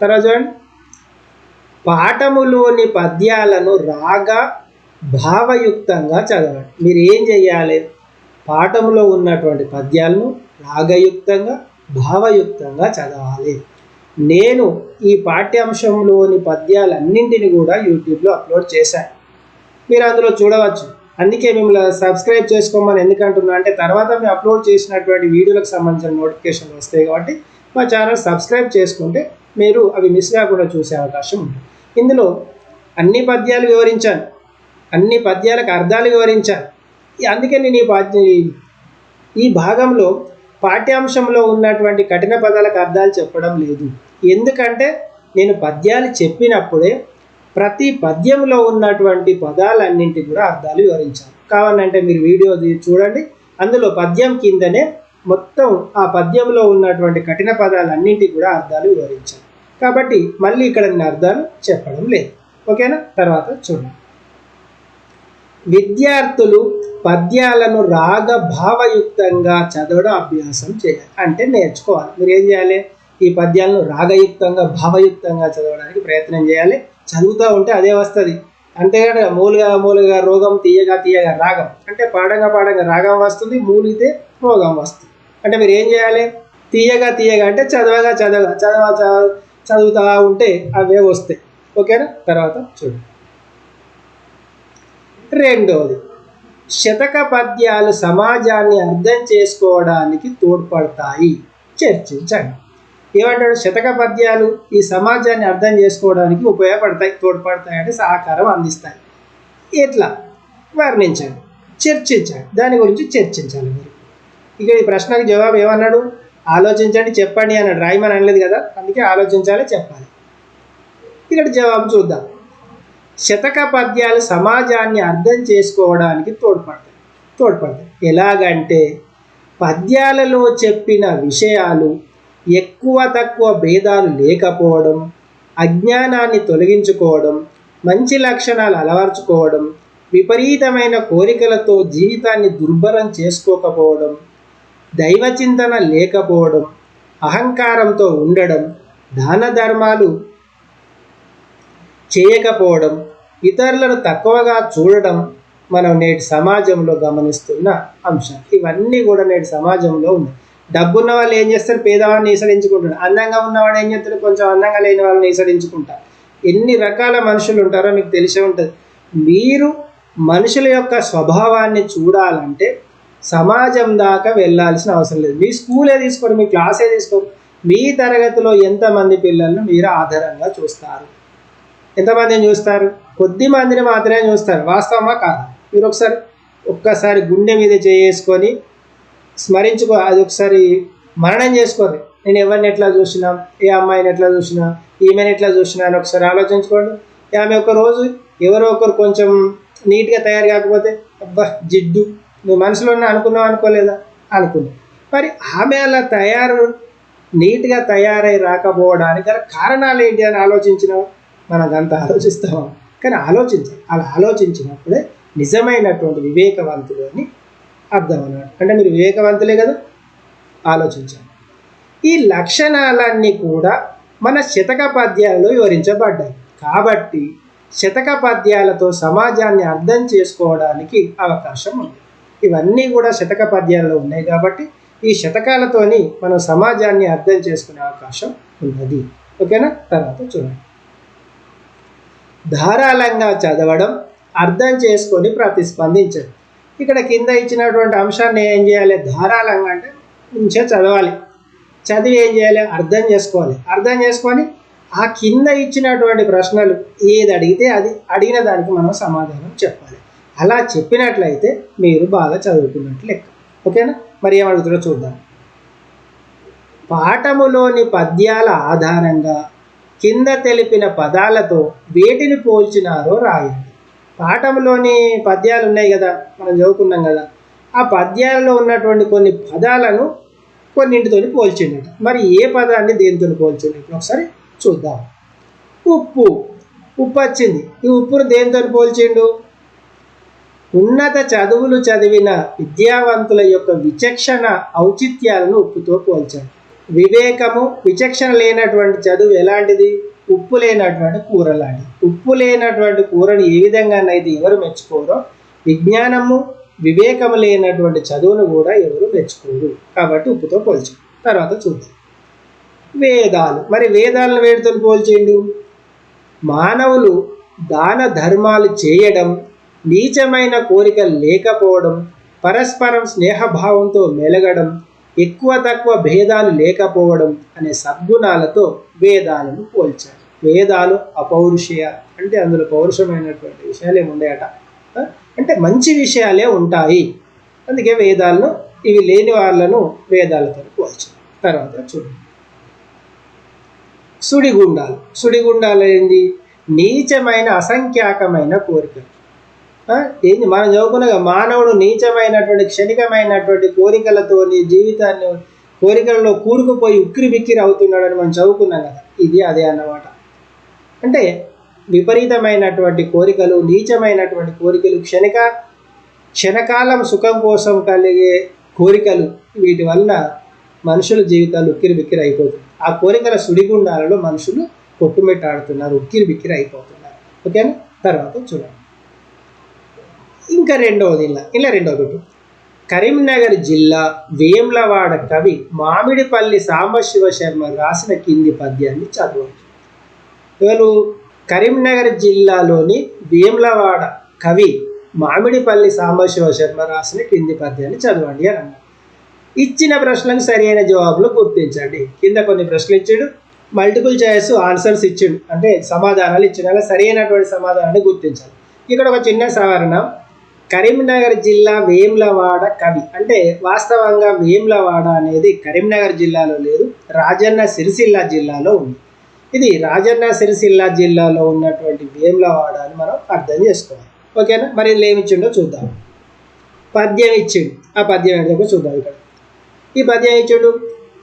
తర్వాత చూడండి, పాఠములోని పద్యాలను రాగ భావయుక్తంగా చదవండి. మీరు ఏం చెయ్యాలి? పాఠంలో ఉన్నటువంటి పద్యాలను రాగయుక్తంగా భావయుక్తంగా చదవాలి. నేను ఈ పాఠ్యాంశంలోని పద్యాలన్నింటినీ కూడా యూట్యూబ్లో అప్లోడ్ చేశాను, మీరు అందులో చూడవచ్చు. అందుకే మిమ్మల్ని సబ్స్క్రైబ్ చేసుకోమని ఎందుకంటున్నా అంటే, తర్వాత మేము అప్లోడ్ చేసినటువంటి వీడియోలకు సంబంధించిన నోటిఫికేషన్లు వస్తాయి కాబట్టి మా ఛానల్ సబ్స్క్రైబ్ చేసుకుంటే మీరు అవి మిస్ కాకుండా చూసే అవకాశం ఉంటుంది. ఇందులో అన్ని పద్యాలు వివరించాను, అన్ని పద్యాలకు అర్థాలు వివరించాను. అందుకే నేను ఈ భాగంలో పాఠ్యాంశంలో ఉన్నటువంటి కఠిన పదాలకు అర్థాలు చెప్పడం లేదు. ఎందుకంటే నేను పద్యాలు చెప్పినప్పుడే ప్రతి పద్యంలో ఉన్నటువంటి పదాలన్నింటి కూడా అర్థాలు వివరించాను. కావాలంటే మీరు వీడియో చూడండి, అందులో పద్యం కిందనే మొత్తం ఆ పద్యంలో ఉన్నటువంటి కఠిన పదాలన్నింటి కూడా అర్థాలు వివరించాను. కాబట్టి మళ్ళీ ఇక్కడ నేను అర్థాలు చెప్పడం లేదు. ఓకేనా? తర్వాత చూడండి. విద్యార్థులు పద్యాలను రాగ భావయుక్తంగా చదవడం అభ్యాసం చేయాలి. అంటే నేర్చుకోవాలి. మీరు ఏం చేయాలి? ఈ పద్యాలను రాగయుక్తంగా భావయుక్తంగా చదవడానికి ప్రయత్నం చేయాలి. చదువుతూ ఉంటే అదే వస్తుంది. అంతేగాని మూలుగా రోగం, తీయగా రాగం అంటే పాడంగా రాగం వస్తుంది, మూలిగితే రోగం వస్తుంది. అంటే మీరు ఏం చేయాలి? తీయగా అంటే చదువుతూ ఉంటే అవే వస్తాయి. ఓకేనా? తర్వాత చూడండి. రెండవది, శతక పద్యాలు సమాజాన్ని అర్థం చేసుకోవడానికి తోడ్పడతాయి. చర్చించండి. ఏమంటాడు? శతక పద్యాలు ఈ సమాజాన్ని అర్థం చేసుకోవడానికి ఉపయోగపడతాయి. తోడ్పడతాయి అంటే సహకారం అందిస్తాయి. ఎట్లా? వర్ణించండి, చర్చించండి. దాని గురించి చర్చించాలి. మీరు ఇక ఈ ప్రశ్నకు జవాబు ఏమన్నాడు? ఆలోచించండి చెప్పండి అన్నాడు. రాయమని అనలేదు కదా, అందుకే ఆలోచించాలి చెప్పాలి. ఇక్కడ జవాబు చూద్దాం. శతక పద్యాలు సమాజాన్ని అర్థం చేసుకోవడానికి తోడ్పడతాయి. ఎలాగంటే పద్యాలలో చెప్పిన విషయాలు ఎక్కువ తక్కువ భేదాలు లేకపోవడం, అజ్ఞానాన్ని తొలగించుకోవడం, మంచి లక్షణాలు అలవర్చుకోవడం, విపరీతమైన కోరికలతో జీవితాన్ని దుర్భరం చేసుకోకపోవడం, దైవచింతన లేకపోవడం, అహంకారంతో ఉండడం, దాన ధర్మాలు చేయకపోవడం, ఇతరులను తక్కువగా చూడడం మనం నేటి సమాజంలో గమనిస్తున్న అంశం. ఇవన్నీ కూడా నేటి సమాజంలో ఉన్నాయి. డబ్బున్న వాళ్ళు ఏం చేస్తారు? పేదవాడిని ఈసడించుకుంటారు. అందంగా ఉన్నవాడు ఏం చేస్తాడు? కొంచెం అందంగా లేని వాళ్ళని ఈసడించుకుంటారు. ఎన్ని రకాల మనుషులు ఉంటారో మీకు తెలిసే ఉంటుంది. మీరు మనుషుల యొక్క స్వభావాన్ని చూడాలంటే సమాజం దాకా వెళ్ళాల్సిన అవసరం లేదు. మీ స్కూలే తీసుకోండి, మీ క్లాసే తీసుకోండి, మీ తరగతిలో ఎంతమంది పిల్లలను మీరు ఆధారంగా చూస్తారు? ఎంతమందిని చూస్తారు? కొద్ది మందిని మాత్రమే చూస్తారు. వాస్తవమా కాదా? మీరు ఒక్కసారి గుండె మీద చేసుకొని స్మరించుకో, అది ఒకసారి మరణం చేసుకోండి. నేను ఎవరిని ఎట్లా చూసినా, ఏ అమ్మాయిని ఎట్లా చూసినా, ఈమెను ఎట్లా చూసినా అని ఒకసారి ఆలోచించుకోండి. ఆమె ఒక రోజు ఎవరో ఒకరు కొంచెం నీట్గా తయారు కాకపోతే అబ్బా జిడ్డు, నువ్వు మనసులో అనుకున్నావు అనుకోలేదా? అనుకున్నావు. మరి ఆమె అలా నీట్గా తయారై రాకపోవడానికి గల కారణాలు ఏంటి అని ఆలోచించినావు? మనకంతా ఆలోచిస్తాము, కానీ ఆలోచించాలి. అలా ఆలోచించినప్పుడే నిజమైనటువంటి వివేకవంతులు అని అర్థం అన్నమాట. అంటే మీరు వివేకవంతులే కదా, ఆలోచించాలి. ఈ లక్షణాలన్నీ కూడా మన శతక పద్యాలలో వివరించబడ్డాయి. కాబట్టి శతక పద్యాలతో సమాజాన్ని అర్థం చేసుకోవడానికి అవకాశం ఉంది. ఇవన్నీ కూడా శతక పద్యాలలో ఉన్నాయి కాబట్టి ఈ శతకాలతోని మనం సమాజాన్ని అర్థం చేసుకునే అవకాశం ఉన్నది. ఓకేనా? తర్వాత చూడండి. ధారాళంగా చదవడం, అర్థం చేసుకొని ప్రతిస్పందించడం. ఇక్కడ కింద ఇచ్చినటువంటి అంశాన్ని ఏం చేయాలి? ధారాళంగా అంటే మంచిగా చదవాలి. చదివి ఏం చేయాలి? అర్థం చేసుకోవాలి. అర్థం చేసుకొని ఆ కింద ఇచ్చినటువంటి ప్రశ్నలు ఏది అడిగితే అది అడిగిన దానికి మనం సమాధానం చెప్పాలి. అలా చెప్పినట్లయితే మీరు బాగా చదువుకున్నట్లు లెక్క. ఓకేనా? మరి ఏమడుగుతారో చూద్దాం. పాఠములోని పద్యాల ఆధారంగా కింద తెలిపిన పదాలతో వేటిని పోల్చినారో రాయండి. పాఠంలోని పద్యాలు ఉన్నాయి కదా, మనం చదువుకున్నాం కదా, ఆ పద్యాలలో ఉన్నటువంటి కొన్ని పదాలను కొన్నింటితో పోల్చిండట. మరి ఏ పదాన్ని దేనితో పోల్చిండు? ఇప్పుడు ఒకసారి చూద్దాం. ఉప్పు వచ్చింది. ఈ ఉప్పును దేనితో పోల్చిండు? ఉన్నత చదువులు చదివిన విద్యావంతుల యొక్క విచక్షణ ఔచిత్యాలను ఉప్పుతో పోల్చాడు. వివేకము, విచక్షణ లేనటువంటి చదువు ఎలాంటిది? ఉప్పు లేనటువంటి కూర లాంటిది. ఉప్పు లేనటువంటి కూరని ఏ విధంగానైతే ఎవరు మెచ్చుకోరో, విజ్ఞానము వివేకము లేనటువంటి చదువును కూడా ఎవరు మెచ్చుకోరు. కాబట్టి ఉప్పుతో పోల్చాడు. తర్వాత చూద్దాం. వేదాలు. మరి వేదాలను వేటితో పోల్చేయండు? మానవులు దాన ధర్మాలు చేయడం, నీచమైన కోరికలు లేకపోవడం, పరస్పరం స్నేహభావంతో మెలగడం, ఎక్కువ తక్కువ భేదాలు లేకపోవడం అనే సద్గుణాలతో వేదాలను పోల్చారు. వేదాలు అపౌరుషయ అంటే అందులో పౌరుషమైనటువంటి విషయాలు ఏముంటాయట, అంటే మంచి విషయాలే ఉంటాయి. అందుకే వేదాలను, ఇవి లేని వాళ్ళను వేదాలతో పోల్చారు. తర్వాత చూడండి. సుడిగుండాలు. సుడిగుండాలు ఏంటి? నీచమైన అసంఖ్యాకమైన కోరికలు. ఏంటి మనం చదువుకున్నాగా, మానవుడు నీచమైనటువంటి క్షణికమైనటువంటి కోరికలతోని జీవితాన్ని కోరికలలో కూరుకుపోయి ఉక్కిరి బిక్కిరి అవుతున్నాడని మనం చదువుకున్నాం కదా. ఇది అదే అన్నమాట. అంటే విపరీతమైనటువంటి కోరికలు, నీచమైనటువంటి కోరికలు, క్షణకాలం సుఖం కోసం కలిగే కోరికలు, వీటి వల్ల మనుషుల జీవితాలు ఉక్కిరి బిక్కిరి అయిపోతుంది. ఆ కోరికల సుడిగుండాలలో మనుషులు కొట్టుమిట్టాడుతున్నారు, ఉక్కిరి బిక్కిరి అయిపోతున్నారు. ఓకేనా? తర్వాత చూడండి. ఇంకా రెండవది, ఇలా రెండవది. కరీంనగర్ జిల్లా వేములవాడ కవి మామిడిపల్లి సాంబశివ శర్మ రాసిన కింది పద్యాన్ని చదవండి. ఇవాళ కరీంనగర్ జిల్లాలోని వేములవాడ కవి మామిడిపల్లి సాంబశివ శర్మ రాసిన కింది పద్యాన్ని చదవండి అని అన్నారు. ఇచ్చిన ప్రశ్నలకు సరైన జవాబులు గుర్తించండి. కింద కొన్ని ప్రశ్నలు ఇచ్చాడు, మల్టిపుల్ చాయిస్ ఆన్సర్స్ ఇచ్చాడు, అంటే సమాధానాలు ఇచ్చిన సరైనటువంటి సమాధానాన్ని గుర్తించాలి. ఇక్కడ ఒక చిన్న సవరణ. కరీంనగర్ జిల్లా వేములవాడ కవి. అంటే వాస్తవంగా వేములవాడ అనేది కరీంనగర్ జిల్లాలో లేదు, రాజన్న సిరిసిల్ల జిల్లాలో ఉంది. ఇది రాజన్న సిరిసిల్ల జిల్లాలో ఉన్నటువంటి వేములవాడ అని మనం అర్థం చేసుకోవాలి. ఓకేనా? మరి ఇది ఏమిచ్చిండో చూద్దాం. పద్యం ఇచ్చిండు. ఆ పద్యం ఏంటో చూద్దాం. ఇక్కడ ఈ పద్యం ఇచ్చిండు.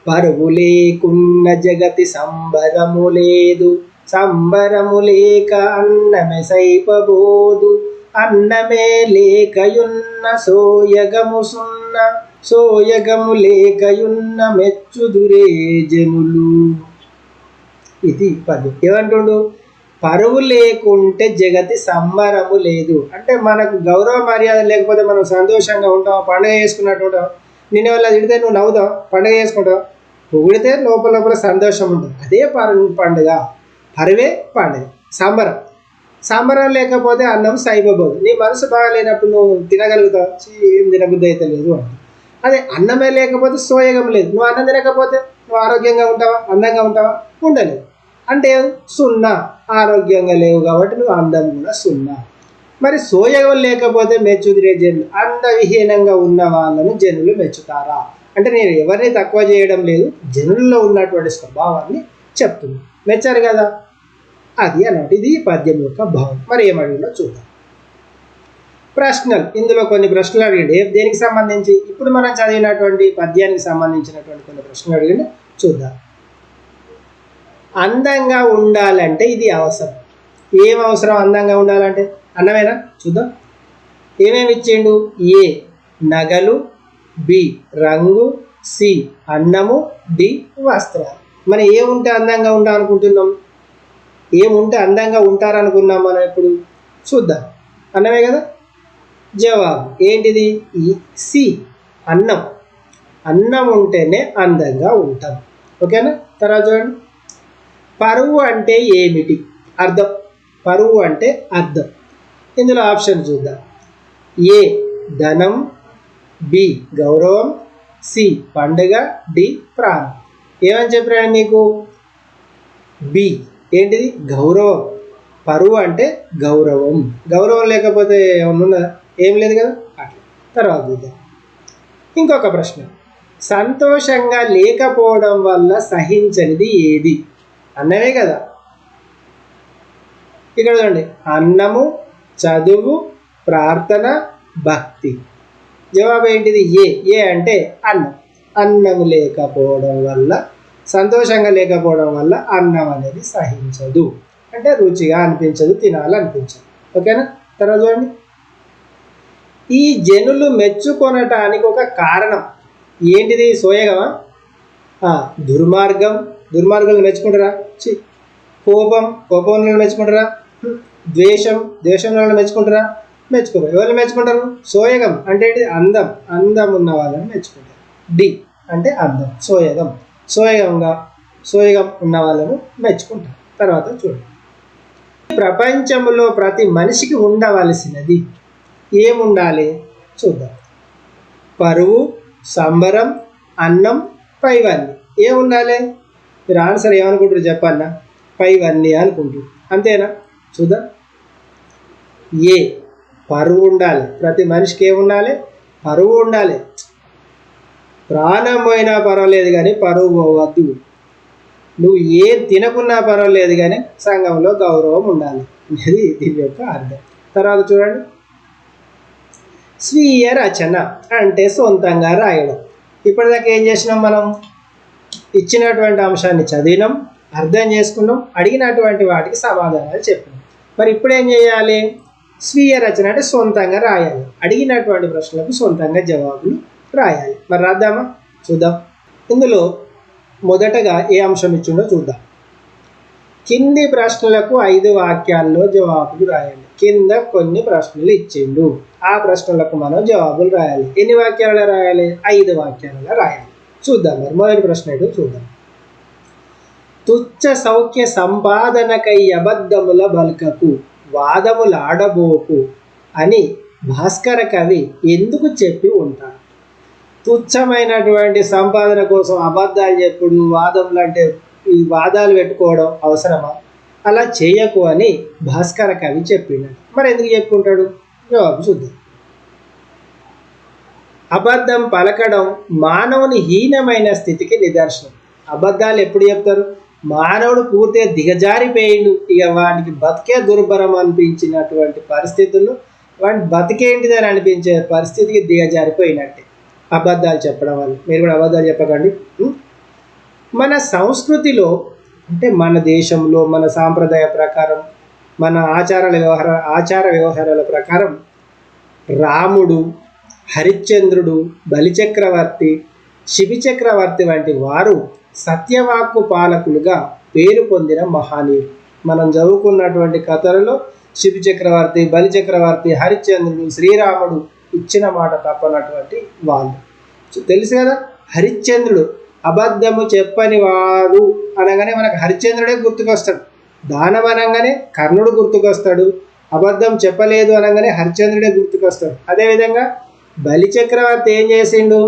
పరువు లేకున్న జగతి సంబరము లేదు, సంబరము లేక అన్నమే సైపబోదు, అన్నమే లేకయున్న సోయగము సున్న, సోయగము లేకయున్న మెచ్చుదురే జనులు. ఇది పద్యం. ఏమంటుండు? పరువు లేకుంటే జగతి సంబరము లేదు. అంటే మనకు గౌరవ మర్యాద లేకపోతే మనం సంతోషంగా ఉంటాం, పండుగ చేసుకున్నట్టు ఉంటాం. నిన్న వల్ల తిడితే నువ్వు నవ్వుతావు, పండుగ చేసుకుంటావు. పొగిడితే లోపల లోపల సంతోషం ఉంటుంది. అదే పండుగ, పరువే పండుగ, సంబరం. సంబరం లేకపోతే అన్నం సైపోదు. నీ మనసు బాగాలేనప్పుడు నువ్వు తినగలుగుతావు, ఏం తినబుద్ధి అయితే లేదు అంటే. అదే అన్నమే లేకపోతే సోయగం లేదు. నువ్వు అన్నం తినకపోతే నువ్వు ఆరోగ్యంగా ఉంటావా, అందంగా ఉంటావా? ఉండలేదు. అంటే సున్నా, ఆరోగ్యంగా లేవు కాబట్టి నువ్వు అందం కూడా సున్నా. మరి సోయగం లేకపోతే మెచ్చుదిరే జనులు, అందవిహీనంగా ఉన్న వాళ్ళను జనులు మెచ్చుతారా? అంటే నేను ఎవరిని తక్కువ చేయడం లేదు, జనుల్లో ఉన్నటువంటి స్వభావాన్ని చెప్తుంది. మెచ్చారు కదా, అది అన్నట్టు. ఇది పద్యం యొక్క భావం. మరి ఏమడిగిందో చూద్దాం. ప్రశ్నలు, ఇందులో కొన్ని ప్రశ్నలు అడిగింది. దేనికి సంబంధించి? ఇప్పుడు మనం చదివినటువంటి పద్యానికి సంబంధించినటువంటి కొన్ని ప్రశ్నలు అడిగింది, చూద్దాం. అందంగా ఉండాలంటే ఇది అవసరం. ఏం అవసరం అందంగా ఉండాలంటే? అన్నమేనా? చూద్దాం. ఏమేమి ఇచ్చిండు? ఏ నగలు, బి రంగు, సి అన్నము, డి వస్త్రాలు. మనం ఏముంటే అందంగా ఉంటాం అనుకుంటున్నాం? ఏముంటే అందంగా ఉంటారనుకున్నాం మనం? ఇప్పుడు చూద్దాం. అన్నమే కదా జవాబు. ఏంటిది? సి అన్నం. అన్నం ఉంటేనే అందంగా ఉంటాం. ఓకేనా? తర్వాత చూడండి. పరువు అంటే ఏమిటి? అర్థం. పరువు అంటే అర్థం. ఇందులో ఆప్షన్ చూద్దాం. ఏ ధనం, బి గౌరవం, సి పండుగ, డి ప్రాణం. ఏమని చెప్పాను మీకు? బి ఏంటిది? గౌరవం. పరువు అంటే గౌరవం. గౌరవం లేకపోతే ఏమన్నా ఏం లేదు కదా. అట్లా. తర్వాత చూద్దాం. ఇంకొక ప్రశ్న. సంతోషంగా లేకపోవడం వల్ల సహించనిది ఏది? అన్నమే కదా. ఇక్కడ చూడండి. అన్నము, చదువు, ప్రార్థన, భక్తి. జవాబు ఏంటిది? ఏ. ఏ అంటే అన్నం. అన్నము లేకపోవడం వల్ల, సంతోషంగా లేకపోవడం వల్ల అన్నం అనేది సహించదు. అంటే రుచిగా అనిపించదు, తినాలనిపించదు. ఓకేనా? తర్వాత చూడండి. ఈ జనులు మెచ్చుకొనటానికి ఒక కారణం ఏంటిది? సోయగమా? దుర్మార్గం, దుర్మార్గులను మెచ్చుకుంటారా? కోపం, కోపంలో మెచ్చుకుంటారా? ద్వేషం, ద్వేషంలో మెచ్చుకుంటారా? మెచ్చుకోరు. ఎవరు మెచ్చుకుంటారు? సోయగం అంటే అందం, అందం ఉన్న వాళ్ళని మెచ్చుకుంటారు. డి అంటే అందం, సోయగం. సోయగం ఉన్న వాళ్ళను మెచ్చుకుంటారు. తర్వాత చూడండి. ప్రపంచంలో ప్రతి మనిషికి ఉండవలసినది ఏముండాలి? చూద్దాం. పరువు, సంబరం, అన్నం, పైవన్నీ. ఏముండాలి? మీరు ఆన్సర్ ఏమనుకుంటారు చెప్పన్నా? పైవన్నీ అనుకుంటారు. అంతేనా? చూద్దాం. ఏ పరువు ఉండాలి. ప్రతి మనిషికి ఏముండాలి? పరువు ఉండాలి. ప్రాణం పోయినా పర్వాలేదు కానీ పరువు పోవద్దు. నువ్వు ఏం తినకున్నా పర్వాలేదు కానీ సంఘంలో గౌరవం ఉండాలి అనేది దీని యొక్క అర్థం. తర్వాత చూడండి. స్వీయ రచన అంటే సొంతంగా రాయడం. ఇప్పటిదాకా ఏం చేసినాం మనం? ఇచ్చినటువంటి అంశాన్ని చదివినాం, అర్థం చేసుకున్నాం, అడిగినటువంటి వాటికి సమాధానాలు చెప్పినాం. మరి ఇప్పుడు ఏం చేయాలి? స్వీయ రచన అంటే సొంతంగా రాయాలి. అడిగినటువంటి ప్రశ్నలకు సొంతంగా జవాబులు రాయాలి. మరి రాద్దామా? చూద్దాం. ఇందులో మొదటగా ఏ అంశం ఇచ్చిండో చూద్దాం. కింది ప్రశ్నలకు 5 వాక్యాల్లో జవాబులు రాయాలి. కింద కొన్ని ప్రశ్నలు ఇచ్చిండు, ఆ ప్రశ్నలకు మనం జవాబులు రాయాలి. ఎన్ని వాక్యాలలో రాయాలి? 5 వాక్యాలలో రాయాలి. చూద్దాం. మరి మొదటి ప్రశ్న ఏంటో చూద్దాం. తుచ్చ సౌఖ్య సంపాదనకై అబద్ధముల బల్కకు వాదములాడబోకు అని భాస్కర కవి ఎందుకు చెప్పి ఉంటాడు? తుచ్చమైనటువంటి సంపాదన కోసం అబద్ధాలు చెప్పుడు, వాదములు అంటే ఈ వాదాలు పెట్టుకోవడం అవసరమా? అలా చేయకు అని భాస్కర కవి చెప్పిండు. మరి ఎందుకు చెప్పుకుంటాడు? జవాబు చూద్దాం. అబద్ధం పలకడం మానవుని హీనమైన స్థితికి నిదర్శనం. అబద్ధాలు ఎప్పుడు చెప్తారు? మానవుడు పూర్తిగా దిగజారిపోయిండు, ఇక వానికి బతికే దుర్భరం అనిపించినటువంటి పరిస్థితుల్లో వాడిని బతికేంటిది అని అనిపించే పరిస్థితికి దిగజారిపోయినట్టే అబద్ధాలు చెప్పడం వల్ల. మీరు కూడా అబద్ధాలు చెప్పకండి. మన సంస్కృతిలో అంటే మన దేశంలో మన సాంప్రదాయ ప్రకారం మన ఆచార వ్యవహారాల ప్రకారం రాముడు, హరిశ్చంద్రుడు, బలిచక్రవర్తి, శిబిచక్రవర్తి వంటి వారు సత్యవాక్కు పాలకులుగా పేరు పొందిన మహనీయులు. మనం చదువుకున్నటువంటి కథలలో శిబిచక్రవర్తి, బలిచక్రవర్తి, హరిశ్చంద్రుడు, శ్రీరాముడు ఇచ్చిన మాట తప్పనటువంటి వాళ్ళు. తెలుసు కదా, హరిశ్చంద్రుడు అబద్ధము చెప్పని వాడు అనగానే మనకు హరిశ్చంద్రుడే గుర్తుకొస్తాడు. దానం అనగానే కర్ణుడు గుర్తుకొస్తాడు. అబద్ధం చెప్పలేదు అనగానే హరిశ్చంద్రుడే గుర్తుకొస్తాడు. అదేవిధంగా బలిచక్రవర్తి ఏం చేసిండు?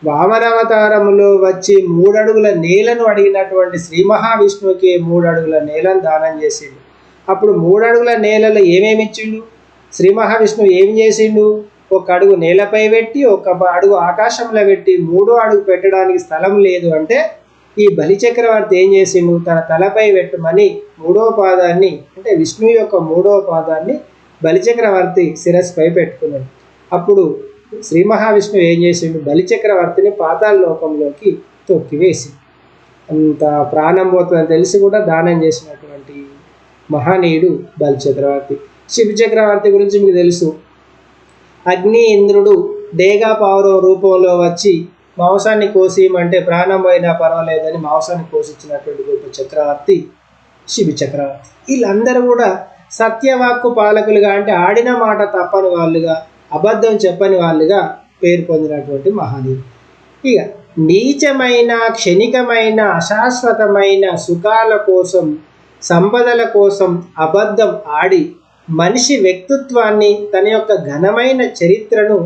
వామనావతారములో వచ్చి 3 అడుగుల నేలను అడిగినటువంటి శ్రీ మహావిష్ణువుకి 3 అడుగుల నేలను దానం చేసిండు. అప్పుడు 3 అడుగుల నేలలో ఏమేమి ఇచ్చిండు? శ్రీ మహావిష్ణువు ఏం చేసిండు? 1 అడుగు నేలపై పెట్టి 1 అడుగు ఆకాశంలో పెట్టి 3వ అడుగు పెట్టడానికి స్థలం లేదు అంటే ఈ బలిచక్రవర్తి ఏం చేసిండు? తన తలపై పెట్టమని 3వ పాదాన్ని అంటే విష్ణువు యొక్క 3వ పాదాన్ని బలిచక్రవర్తి శిరస్సుపై పెట్టుకున్నాడు. అప్పుడు శ్రీ మహావిష్ణువు ఏం చేసిండు? బలిచక్రవర్తిని పాతాళ లోకంలోకి తొక్కివేసి అంత ప్రాణం పోతుందని తెలిసి కూడా దానం చేసినటువంటి మహనీయుడు బలిచక్రవర్తి. శిబిచక్రవర్తి గురించి మీకు తెలుసు. అగ్ని ఇంద్రుడు డేగా పావురం రూపంలో వచ్చి మాంసాన్ని కోసిమంటే ప్రాణం పోయినా పర్వాలేదని మాంసాన్ని కోసిచ్చినటువంటి గొప్ప చక్రవర్తి శిబిచక్రవర్తి. వీళ్ళందరూ కూడా సత్యవాక్కు పాలకులుగా అంటే ఆడిన మాట తప్పని వాళ్ళుగా, అబద్ధం చెప్పని వాళ్ళుగా పేరు పొందినటువంటి మహనీయులు. ఇక నీచమైన, క్షణికమైన, అశాశ్వతమైన సుఖాల కోసం, సంపదల కోసం అబద్ధం ఆడి మనిషి వ్యక్తిత్వాన్ని, తన యొక్క ఘనమైన చరిత్రను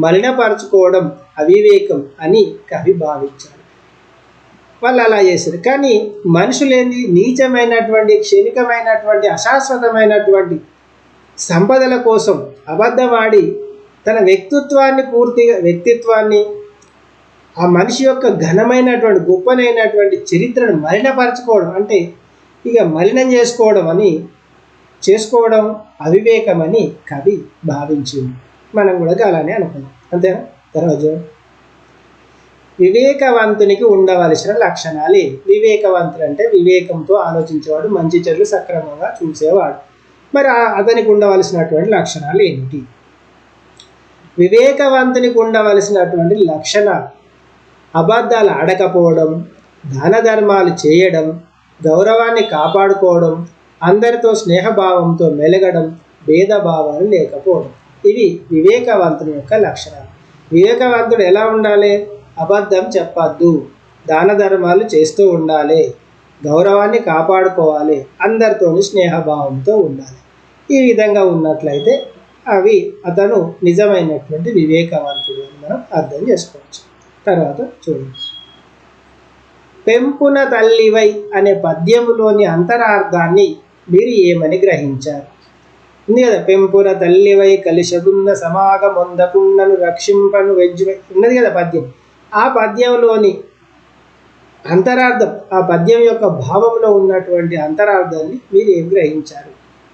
మలినపరచుకోవడం అవివేకం అని కవి భావించారు. వాళ్ళు అలా చేశారు. కానీ మనుషులేంది? నీచమైనటువంటి, క్షణికమైనటువంటి, అశాశ్వతమైనటువంటి సంపదల కోసం అబద్ధం ఆడి తన వ్యక్తిత్వాన్ని ఆ మనిషి యొక్క ఘనమైనటువంటి, గొప్పనైనటువంటి చరిత్రను మలినపరచుకోవడం అంటే ఇక మలినం చేసుకోవడం అవివేకమని కవి భావించింది. మనం కూడా అలానే అనుకున్నాం. అంతేనా? తర్వాత వివేకవంతునికి ఉండవలసిన లక్షణాలు. వివేకవంతుడు అంటే వివేకంతో ఆలోచించేవాడు, మంచి చెడులు సక్రమంగా చూసేవాడు. మరి అతనికి ఉండవలసినటువంటి లక్షణాలు ఏమిటి? వివేకవంతునికి ఉండవలసినటువంటి లక్షణాలు: అబద్ధాలు ఆడకపోవడం, దాన ధర్మాలు చేయడం, గౌరవాన్ని కాపాడుకోవడం, అందరితో స్నేహభావంతో మెలగడం, భేదభావాలు లేకపోవడం. ఇవి వివేకవంతుని యొక్క లక్షణాలు. వివేకవంతుడు ఎలా ఉండాలి? అబద్ధం చెప్పద్దు, దాన ధర్మాలు చేస్తూ ఉండాలి, గౌరవాన్ని కాపాడుకోవాలి, అందరితోని స్నేహభావంతో ఉండాలి. ఈ విధంగా ఉన్నట్లయితే అతను నిజమైనటువంటి వివేకవంతుడు అని మనం అర్థం చేసుకోవచ్చు. తర్వాత చూడండి, పెంపున తల్లివై అనే పద్యములోని అంతరార్థాన్ని మీరు ఏమని గ్రహించారు? ఉంది కదా, పెంపున తల్లివై కలిశగున్న సమాగమొందకున్నను రక్షింపను వెజ్జువై ఉన్నది కదా పద్యం. ఆ పద్యంలోని అంతరార్థం, ఆ పద్యం యొక్క భావంలో ఉన్నటువంటి అంతరార్థాన్ని మీరు ఏం గ్రహించారు?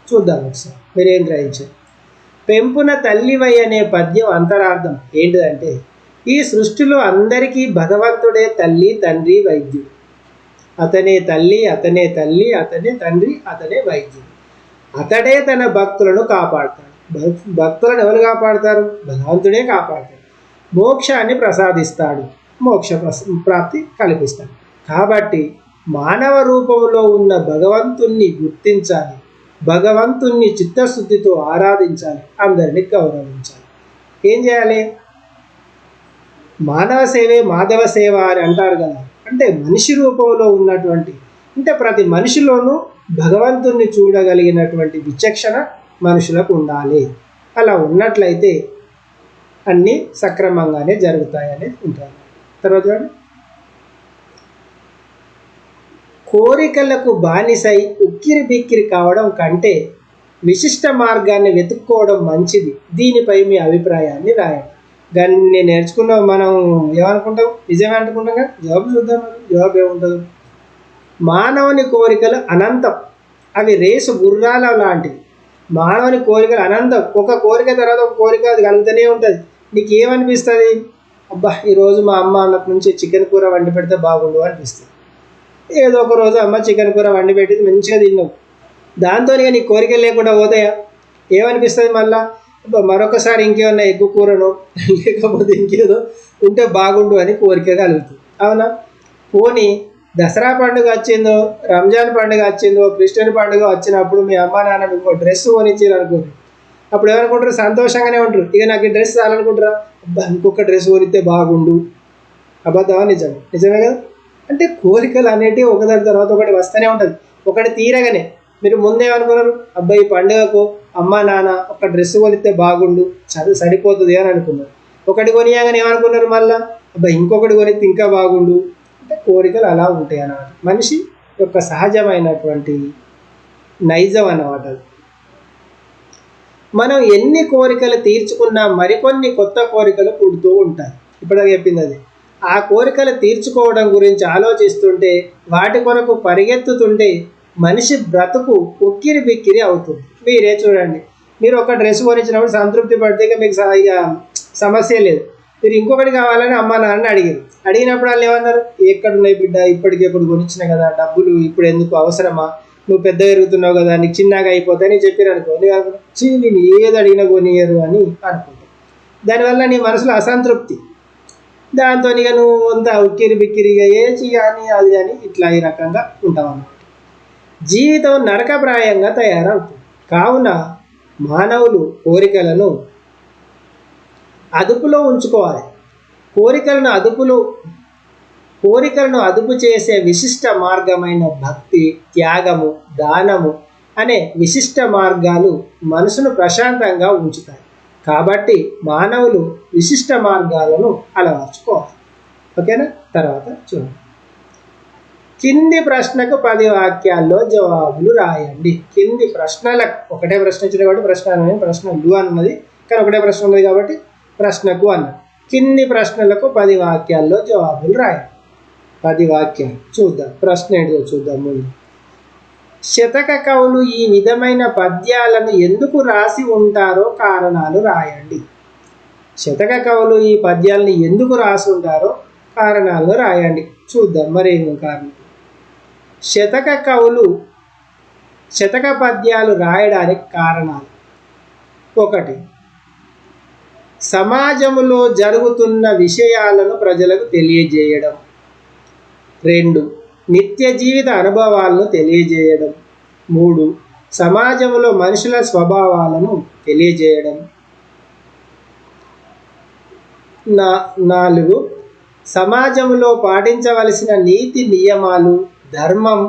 చూద్దాం ఒకసారి. మీరేం గ్రహించారు? పెంపున తల్లివై అనే పద్యం అంతరార్థం ఏంటిదంటే, ఈ సృష్టిలో అందరికీ భగవంతుడే తల్లి, తండ్రి, వైద్యుడు. అతనే తల్లి, అతనే తండ్రి, అతనే వైద్యుడు. అతడే తన భక్తులను కాపాడుతాడు. భక్తులను ఎవరు కాపాడుతారు? భగవంతుడే కాపాడుతాడు. మోక్షాన్ని ప్రసాదిస్తాడు, మోక్ష ప్రాప్తి కల్పిస్తాడు. కాబట్టి మానవ రూపంలో ఉన్న భగవంతుణ్ణి గుర్తించాలి, భగవంతుణ్ణి చిత్తశుద్ధితో ఆరాధించాలి, అందరినీ గౌరవించాలి. ఏం చేయాలి? మానవ సేవే మాధవ సేవ అని అంటారు కదా. అంటే మనిషి రూపంలో ఉన్నటువంటి, అంటే ప్రతి మనిషిలోనూ భగవంతుణ్ణి చూడగలిగినటువంటి విచక్షణ మనుషులకు ఉండాలి. అలా ఉన్నట్లయితే అన్నీ సక్రమంగానే జరుగుతాయని ఉంటారు. తర్వాత కోరికలకు బానిసై ఉక్కిరి బిక్కిరి కావడం కంటే విశిష్ట మార్గాన్ని వెతుక్కోవడం మంచిది. దీనిపై మీ అభిప్రాయాన్ని రాయండి. దాన్ని నేర్చుకున్నాం మనం ఏమనుకుంటాం, నిజమే అనుకుంటాం కదా. జవాబు చూద్దాం, జవాబు ఏముంటుంది. మానవుని కోరికలు అనంతం, అవి రేసు గుర్రాల లాంటివి. మానవుని కోరికలు అనంతం, ఒక కోరిక తర్వాత ఒక కోరిక అది కలుగుతూనే ఉంటుంది. నీకు ఏమనిపిస్తుంది, అబ్బా ఈరోజు మా అమ్మ అన్నప్పటి నుంచి చికెన్ కూర వండి పెడితే బాగుండు అనిపిస్తుంది. ఏదో ఒక రోజు అమ్మ చికెన్ కూర వండి పెట్టింది, మంచిగా తిన్నావు, దాంతో నీ కోరికలు లేకుండా పోతాయా? ఏమనిపిస్తుంది మళ్ళా, మరొకసారి ఇంకేమన్నా ఎగ్గు కూరను లేకపోతే ఇంకేదో ఉంటే బాగుండు అని కోరిక కలుగుతుంది, అవునా? పోనీ దసరా పండుగ వచ్చిందో, రంజాన్ పండుగ వచ్చిందో, క్రిస్టియన్ పండుగ వచ్చినప్పుడు మీ అమ్మ నాన్న ఇంకో డ్రెస్ కొనిచ్చారు అనుకోండి, అప్పుడు ఏమనుకుంటారు, సంతోషంగానే ఉంటారు. ఇక నాకు ఈ డ్రెస్ చాలనుకుంటారా, అబ్బా ఇంకొక డ్రెస్ కొనిస్తే బాగుండు. అబద్ధమా నిజమే? నిజమే కదా. అంటే కోరికలు అనేటివి ఒకదాని తర్వాత ఒకటి వస్తూనే ఉంటుంది. ఒకటి తీరగానే మీరు ముందేమనుకున్నారు, అబ్బాయి ఈ పండుగకు అమ్మ నాన్న ఒక డ్రెస్ కొనిస్తే బాగుండు, సరిపోతుంది అని అనుకున్నారు. ఒకటి కొనియాగానే ఏమనుకున్నారు, మళ్ళీ అబ్బాయి ఇంకొకటి కొనిస్తే ఇంకా బాగుండు. అంటే కోరికలు అలా ఉంటాయి అన్నమాట, మనిషి యొక్క సహజమైనటువంటి నైజం అన్నమాట. మనం ఎన్ని కోరికలు తీర్చుకున్నా మరికొన్ని కొత్త కోరికలు పుడుతూ ఉంటాయి. ఇప్పటిదాకా చెప్పింది అది. ఆ కోరికలు తీర్చుకోవడం గురించి ఆలోచిస్తుంటే, వాటి కొరకు పరిగెత్తుతుంటే మనిషి బ్రతుకు ఉక్కిరి బిక్కిరి అవుతుంది. మీరే చూడండి, మీరు ఒక డ్రెస్ కొనిచ్చినప్పుడు సంతృప్తి పడితే ఇక మీకు ఇక సమస్య లేదు. మీరు ఇంకొకటి కావాలని అమ్మ నాన్న అడిగినప్పుడు వాళ్ళు ఏమన్నారు, ఎక్కడున్నాయి బిడ్డ, ఇప్పటికెప్పుడు కొనిచ్చిన కదా, డబ్బులు ఇప్పుడు ఎందుకు అవసరమా, నువ్వు పెద్ద ఎరుగుతున్నావు కదా, నీకు చిన్నగా అయిపోతాయి అని చెప్పారు అనుకో, నేను ఏది అడిగినా కొనియరు అని అనుకుంటావు. దానివల్ల నీ మనసులో అసంతృప్తి, దాంతో ఇక నువ్వు అంతా ఉక్కిరి బిక్కిరిగా ఏచి కానీ అది కానీ ఇట్లా ఈ రకంగా ఉంటావు అన్నమాట. జీవితం నరకప్రాయంగా తయారవుతుంది. కావున మానవులు కోరికలను అదుపులో ఉంచుకోవాలి. కోరికలను అదుపు చేసే విశిష్ట మార్గమైన భక్తి, త్యాగము, దానము అనే విశిష్ట మార్గాలు మనసును ప్రశాంతంగా ఉంచుతాయి. కాబట్టి మానవులు విశిష్ట మార్గాలను అలవర్చుకోవాలి. ఓకేనా? తర్వాత చూడండి, కింది ప్రశ్నకు 10 వాక్యాల్లో జవాబులు రాయండి. కింది ప్రశ్నలకు, ఒకటే ప్రశ్న ఇచ్చింది కాబట్టి ప్రశ్నలు అన్నది, కానీ ఒకటే ప్రశ్న ఉన్నది కాబట్టి ప్రశ్నకు అన్నది. కింది ప్రశ్నలకు 10 వాక్యాల్లో జవాబులు రాయండి. 10 వాక్యాలు చూద్దాం. ప్రశ్న ఏంటో చూద్దాం ముందు. శతక కవులు ఈ విధమైన పద్యాలను ఎందుకు రాసి ఉంటారో కారణాలు రాయండి. శతక కవులు ఈ పద్యాలను ఎందుకు రాసి ఉంటారో కారణాలు రాయండి. చూద్దాం మరేమో కారణం. శతక కవులు శతక పద్యాలు రాయడానికి కారణాలు: 1. సమాజంలో జరుగుతున్న విషయాలను ప్రజలకు తెలియజేయడం. 2. నిత్య జీవిత అనుభవాలను తెలియజేయడం. 3. సమాజంలో మనుషుల స్వభావాలను తెలియజేయడం. 4. సమాజంలో పాటించవలసిన నీతి నియమాలు, ధర్మం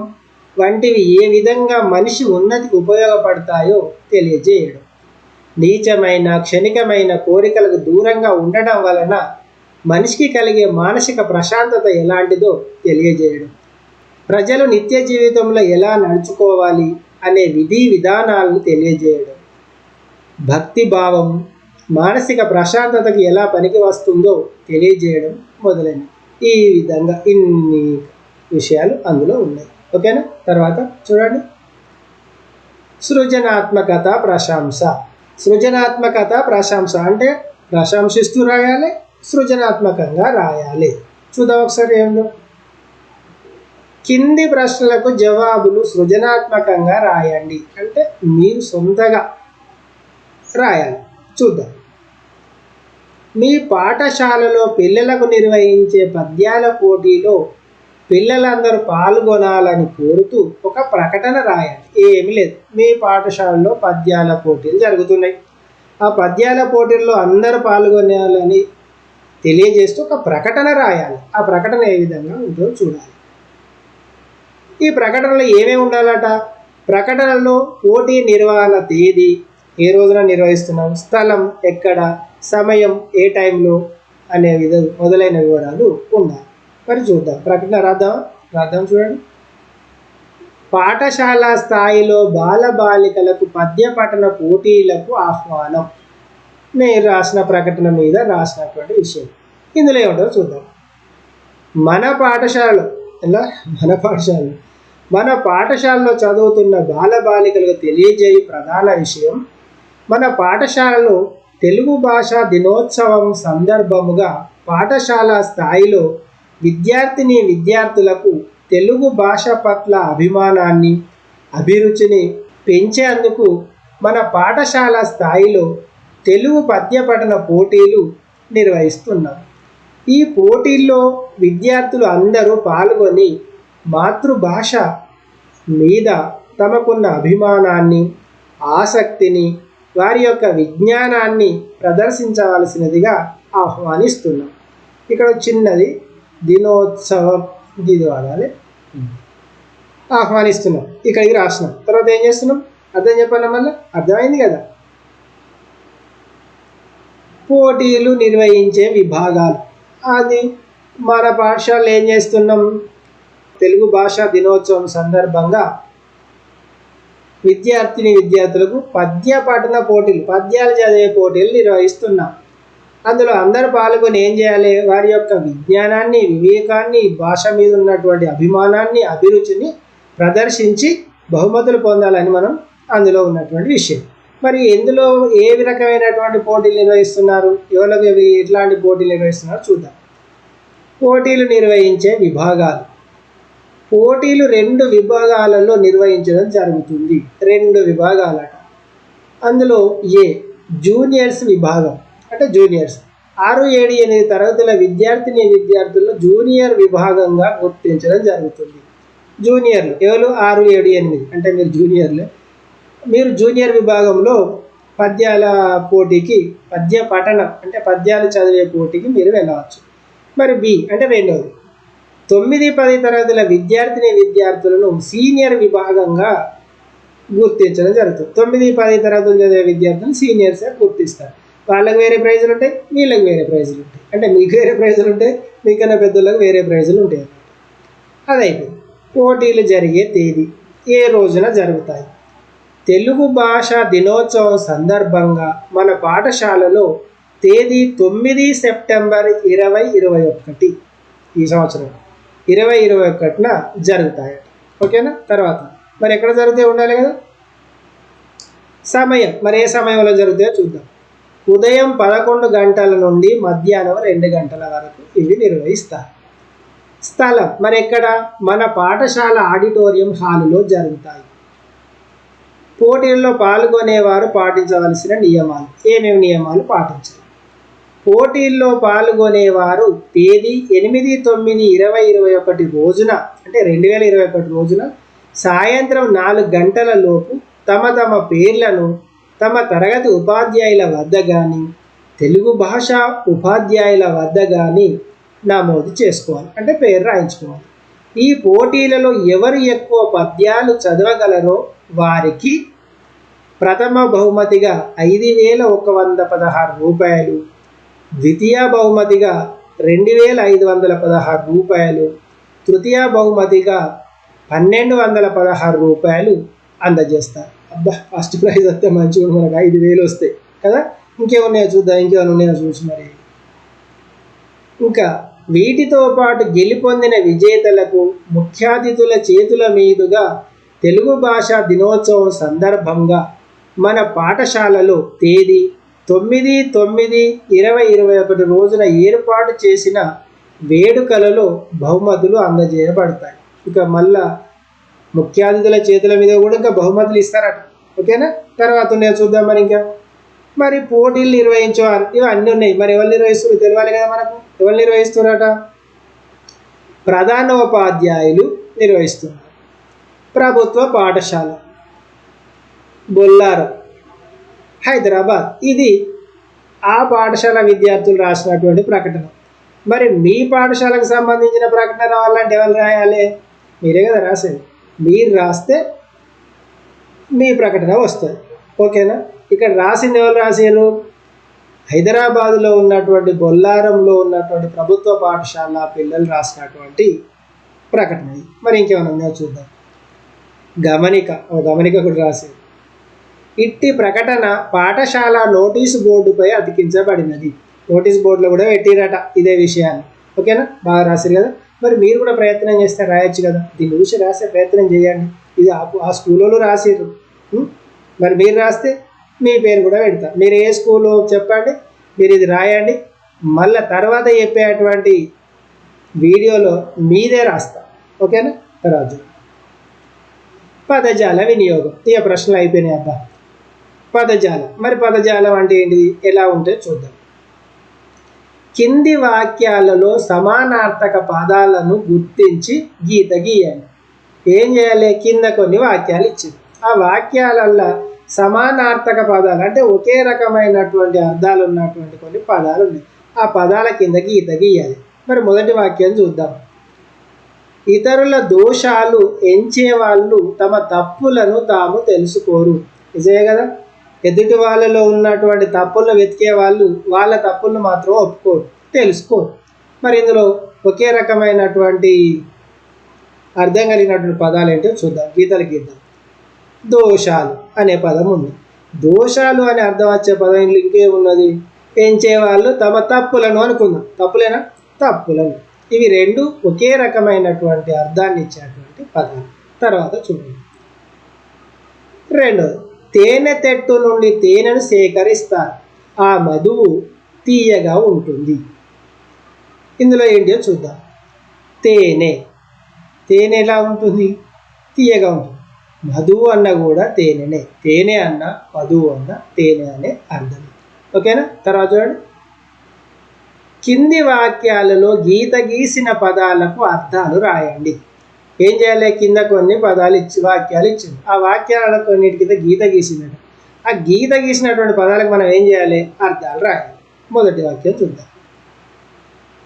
వంటివి ఏ విధంగా మనిషి ఉన్నతికి ఉపయోగపడతాయో తెలియజేయడం. నీచమైన క్షణికమైన కోరికలకు దూరంగా ఉండడం వలన మనిషికి కలిగే మానసిక ప్రశాంతత ఎలాంటిదో తెలియజేయడం. ప్రజలు నిత్య జీవితంలో ఎలా నడుచుకోవాలి అనే విధి విధానాలను తెలియజేయడం. భక్తి భావం మానసిక ప్రశాంతతకి ఎలా పనికి వస్తుందో తెలియజేయడం మొదలైనవి. ఈ విధంగా ఇన్ని విషయాలు అందులో ఉన్నాయి. ఓకేనా? తర్వాత చూడండి, సృజనాత్మకత ప్రశంస. సృజనాత్మకత ప్రశంస అంటే ప్రశంసిస్తూ రాయాలి, సృజనాత్మకంగా రాయాలి. చూద్దాం ఒకసారి ఏందో. కింది ప్రశ్నలకు జవాబులు సృజనాత్మకంగా రాయండి అంటే మీరు సొంతగా రాయాలి. చూద్దాం. మీ పాఠశాలలో పిల్లలకు నిర్వహించే పద్యాల పోటీలో పిల్లలందరూ పాల్గొనాలని కోరుతూ ఒక ప్రకటన రాయండి. ఏమీ లేదు, మీ పాఠశాలలో పద్యాల పోటీలు జరుగుతున్నాయి, ఆ పద్యాల పోటీల్లో అందరూ పాల్గొనాలని తెలియజేస్తూ ఒక ప్రకటన రాయాలి. ఆ ప్రకటన ఏ విధంగా ఉంటుందో చూడాలి. ఈ ప్రకటనలో ఏమేమి ఉండాలట? ప్రకటనలో పోటీ నిర్వహణ తేదీ, ఏ రోజున నిర్వహిస్తున్నాం, స్థలం ఎక్కడ, సమయం ఏ టైంలో అనే మొదలైన వివరాలు ఉండాలి. మరి చూద్దాం, ప్రకటన రాద్దాం చూడండి. పాఠశాల స్థాయిలో బాలబాలికలకు పద్య పఠన పోటీలకు ఆహ్వానం. నేను రాసిన ప్రకటన మీద రాసినటువంటి విషయం. ఇందులో ఏమిటో చూద్దాం. మన పాఠశాలలో ఎలా మన పాఠశాలలో చదువుతున్న బాలబాలికలకు తెలియజేయ ప్రధాన విషయం, మన పాఠశాలలో తెలుగు భాషా దినోత్సవం సందర్భముగా పాఠశాల స్థాయిలో విద్యార్థులకు తెలుగు భాష పట్ల అభిమానాన్ని, అభిరుచిని పెంచేందుకు మన పాఠశాల స్థాయిలో తెలుగు పద్య పఠన పోటీలు నిర్వహిస్తున్నాం. ఈ పోటీల్లో విద్యార్థులు అందరూ పాల్గొని మాతృభాష మీద తమకున్న అభిమానాన్ని, ఆసక్తిని, వారి యొక్క విజ్ఞానాన్ని ప్రదర్శించవలసినదిగా ఆహ్వానిస్తున్నాం. ఇక్కడ చిన్నది దినోత్సవం ఇది వాడాలి, ఆహ్వానిస్తున్నాం. ఇక్కడికి రాసినాం. తర్వాత ఏం చేస్తున్నాం అర్థం చెప్పాలి, మళ్ళీ అర్థమైంది కదా. పోటీలు నిర్వహించే విభాగాలు, అది మన పాఠశాలలో ఏం చేస్తున్నాం, తెలుగు భాషా దినోత్సవం సందర్భంగా విద్యార్థులకు పద్య పఠన పోటీలు, పద్యాలు చదివే పోటీలు నిర్వహిస్తున్నాం. అందులో అందరూ పాల్గొని ఏం చేయాలి, వారి యొక్క విజ్ఞానాన్ని, వివేకాన్ని, భాష మీద ఉన్నటువంటి అభిమానాన్ని, అభిరుచిని ప్రదర్శించి బహుమతులు పొందాలని మనం అందులో ఉన్నటువంటి విషయం. మరి ఎందులో ఏ రకమైనటువంటి పోటీలు నిర్వహిస్తున్నారు, ఎవరికి ఎట్లాంటి పోటీలు నిర్వహిస్తున్నారు చూద్దాం. పోటీలు నిర్వహించే విభాగాలు. పోటీలు 2 విభాగాలలో నిర్వహించడం జరుగుతుంది. 2 విభాగాలట. అందులో ఏ జూనియర్స్ విభాగం, అంటే జూనియర్స్ 6, 7, 8 తరగతుల విద్యార్థులను జూనియర్ విభాగంగా గుర్తించడం జరుగుతుంది. జూనియర్లు ఎవరు, 6, 7, 8 అంటే మీరు జూనియర్లే. మీరు జూనియర్ విభాగంలో పద్యాల పోటీకి, పద్య పఠనం అంటే పద్యాలు చదివే పోటీకి మీరు వెళ్ళవచ్చు. మరి బి అంటే రెండవది 9, 10 తరగతుల విద్యార్థులను సీనియర్ విభాగంగా గుర్తించడం జరుగుతుంది. 9, 10 తరగతులు చదివే విద్యార్థులను సీనియర్స్గా గుర్తిస్తారు. వాళ్ళకి వేరే ప్రైజులు ఉంటాయి, వీళ్ళకి వేరే ప్రైజులు ఉంటాయి. అంటే మీకు వేరే ప్రైజులు ఉంటాయి, మీకన్నా పెద్దలకు వేరే ప్రైజులు ఉంటాయి. అదైతే పోటీలు జరిగే తేదీ, ఏ రోజున జరుగుతాయి. తెలుగు భాషా దినోత్సవం సందర్భంగా మన పాఠశాలలో తేదీ 9 సెప్టెంబర్ 2021 ఈ సంవత్సరం 2021న జరుగుతాయట. ఓకేనా. తర్వాత మరి ఎక్కడ జరిగితే ఉండాలి కదా సమయం, మరి ఏ సమయంలో జరుగుతాయో చూద్దాం. ఉదయం 11 గంటల నుండి మధ్యాహ్నం 2 గంటల వరకు ఇవి నిర్వహిస్తారు. స్థలం మరి ఎక్కడ, మన పాఠశాల ఆడిటోరియం హాలులో జరుగుతాయి. పోటీల్లో పాల్గొనేవారు పాటించవలసిన నియమాలు, ఏమేమి నియమాలు పాటించాలి. పోటీల్లో పాల్గొనేవారు తేదీ 8, 9, 2021 రోజున, అంటే 2021 రోజున సాయంత్రం 4 గంటల లోపు తమ పేర్లను తమ తరగతి ఉపాధ్యాయుల వద్ద కానీ, తెలుగు భాషా ఉపాధ్యాయుల వద్ద కానీ నమోదు చేసుకోవాలి, అంటే పేరు రాయించుకోవాలి. ఈ పోటీలలో ఎవరు ఎక్కువ పద్యాలు చదవగలరో వారికి ప్రథమ బహుమతిగా 5,116 రూపాయలు, ద్వితీయ బహుమతిగా 2,516 రూపాయలు, తృతీయ బహుమతిగా 1,216 రూపాయలు అందజేస్తారు. అబ్బా, ఫస్ట్ ప్రైజ్ వస్తే మంచిగా మనకు 5,000 వస్తాయి కదా. ఇంకేమున్నాయో చూద్దాం, ఇంకేమైనా ఉన్నాయో చూసి మరి. ఇంకా వీటితో పాటు గెలుపొందిన విజేతలకు ముఖ్య అతిథుల చేతుల మీదుగా తెలుగు భాషా దినోత్సవం సందర్భంగా మన పాఠశాలలో తేదీ 9/9/2021 రోజున ఏర్పాటు చేసిన వేడుకలలో బహుమతులు అందజేయబడతాయి. ఇక మళ్ళా ముఖ్య అతిథుల చేతుల మీద కూడా ఇంకా బహుమతులు ఇస్తారట. ఓకేనా. తర్వాత నేను చూద్దాం మరి. ఇంకా మరి పోటీలు నిర్వహించేవారు ఇవి అన్నీ ఉన్నాయి. మరి ఎవరు నిర్వహిస్తున్నారు తెలియాలి కదా మనకు. ఎవరు నిర్వహిస్తున్నారట, ప్రధానోపాధ్యాయులు నిర్వహిస్తున్నారు. ప్రభుత్వ పాఠశాల బొల్లారం, హైదరాబాద్, ఇది ఆ పాఠశాల విద్యార్థులు రాసినటువంటి ప్రకటన. మరి మీ పాఠశాలకు సంబంధించిన ప్రకటన రావాలంటే ఎవరు రాయాలి, మీరే కదా రాసేది. మీరు రాస్తే మీ ప్రకటన వస్తుంది. ఓకేనా. ఇక్కడ రాసింది ఎవరు రాసారు, హైదరాబాదులో ఉన్నటువంటి బొల్లారంలో ఉన్నటువంటి ప్రభుత్వ పాఠశాల పిల్లలు రాసినటువంటి ప్రకటన. మరి ఇంకేమైనా ఉందో చూద్దాం. గమనిక కూడా రాసేది. ఇట్టి ప్రకటన పాఠశాల నోటీసు బోర్డుపై అతికించబడినది. నోటీస్ బోర్డులో కూడా పెట్టిరట ఇదే విషయాన్ని. ఓకేనా, బాగా రాశారు కదా. మరి మీరు కూడా ప్రయత్నం చేస్తే రాయొచ్చు కదా, దీని చూసి రాసే ప్రయత్నం చేయండి. ఇది ఆ స్కూల్లో రాసిర్రు, మరి మీరు రాస్తే మీ పేరు కూడా పెడతారు. మీరు ఏ స్కూల్లో చెప్పండి, మీరు ఇది రాయండి. మళ్ళీ తర్వాత చెప్పేటువంటి వీడియోలో మీదే రాస్తా. ఓకేనా. తర్వాత పదజాల వినియోగం. ఇక ప్రశ్నలు అయిపోయినాయి అబ్బా. పదజాలం, మరి పదజాలం అంటే ఏంటిది, ఎలా ఉంటే చూద్దాం. కింది వాక్యాలలో సమానార్థక పదాలను గుర్తించి గీత గీయండి. ఏం చేయాలి, కింద కొన్ని వాక్యాలు ఇచ్చింది. ఆ వాక్యాలల్లో సమానార్థక పదాలు అంటే ఒకే రకమైనటువంటి అర్థాలు ఉన్నటువంటి కొన్ని పదాలు ఉన్నాయి. ఆ పదాల కింద గీత గీయాలి. మరి మొదటి వాక్యం చూద్దాం. ఇతరుల దోషాలు ఎంచే వాళ్ళు తమ తప్పులను తాము తెలుసుకోరు. నిజమే కదా, ఎదుటి వాళ్ళలో ఉన్నటువంటి తప్పులను వెతికే వాళ్ళు వాళ్ళ తప్పులను మాత్రం ఒప్పుకోరు, తెలుసుకోరు. మరి ఇందులో ఒకే రకమైనటువంటి అర్థం కలిగినటువంటి పదాలు ఏంటో చూద్దాం, గీతలు గీద్దాం. దోషాలు అనే పదం ఉంది. దోషాలు అనే అర్థం వచ్చే పదం ఇంకేమున్నది, పెంచేవాళ్ళు తమ తప్పులను అనుకుందాం. తప్పులేనా, తప్పులను. ఇవి రెండు ఒకే రకమైనటువంటి అర్థాన్ని ఇచ్చేటువంటి పదాలు. తర్వాత చూడండి. రెండోది, తేనె తెట్టు నుండి తేనెను సేకరిస్తారు, ఆ మధువు తీయగా ఉంటుంది. ఇందులో ఏంటో చూద్దాం. తేనె, తేనె ఎలా ఉంటుంది, తీయగా ఉంటుంది. మధువు అన్న కూడా తేనెనే, తేనె అన్న మధువు అన్న తేనె అనే అర్థం. ఓకేనా. తర్వాత చూడండి. కింది వాక్యాలలో గీత గీసిన పదాలకు అర్థాలు రాయండి. ఏం చేయాలి, కింద కొన్ని పదాలు వాక్యాలు ఇచ్చింది. ఆ వాక్యాల కొన్నిటికి గీత గీసిందండి. ఆ గీత గీసినటువంటి పదాలకు మనం ఏం చేయాలి, అర్థాలు రాయాలి. మొదటి వాక్యం చూద్దాం.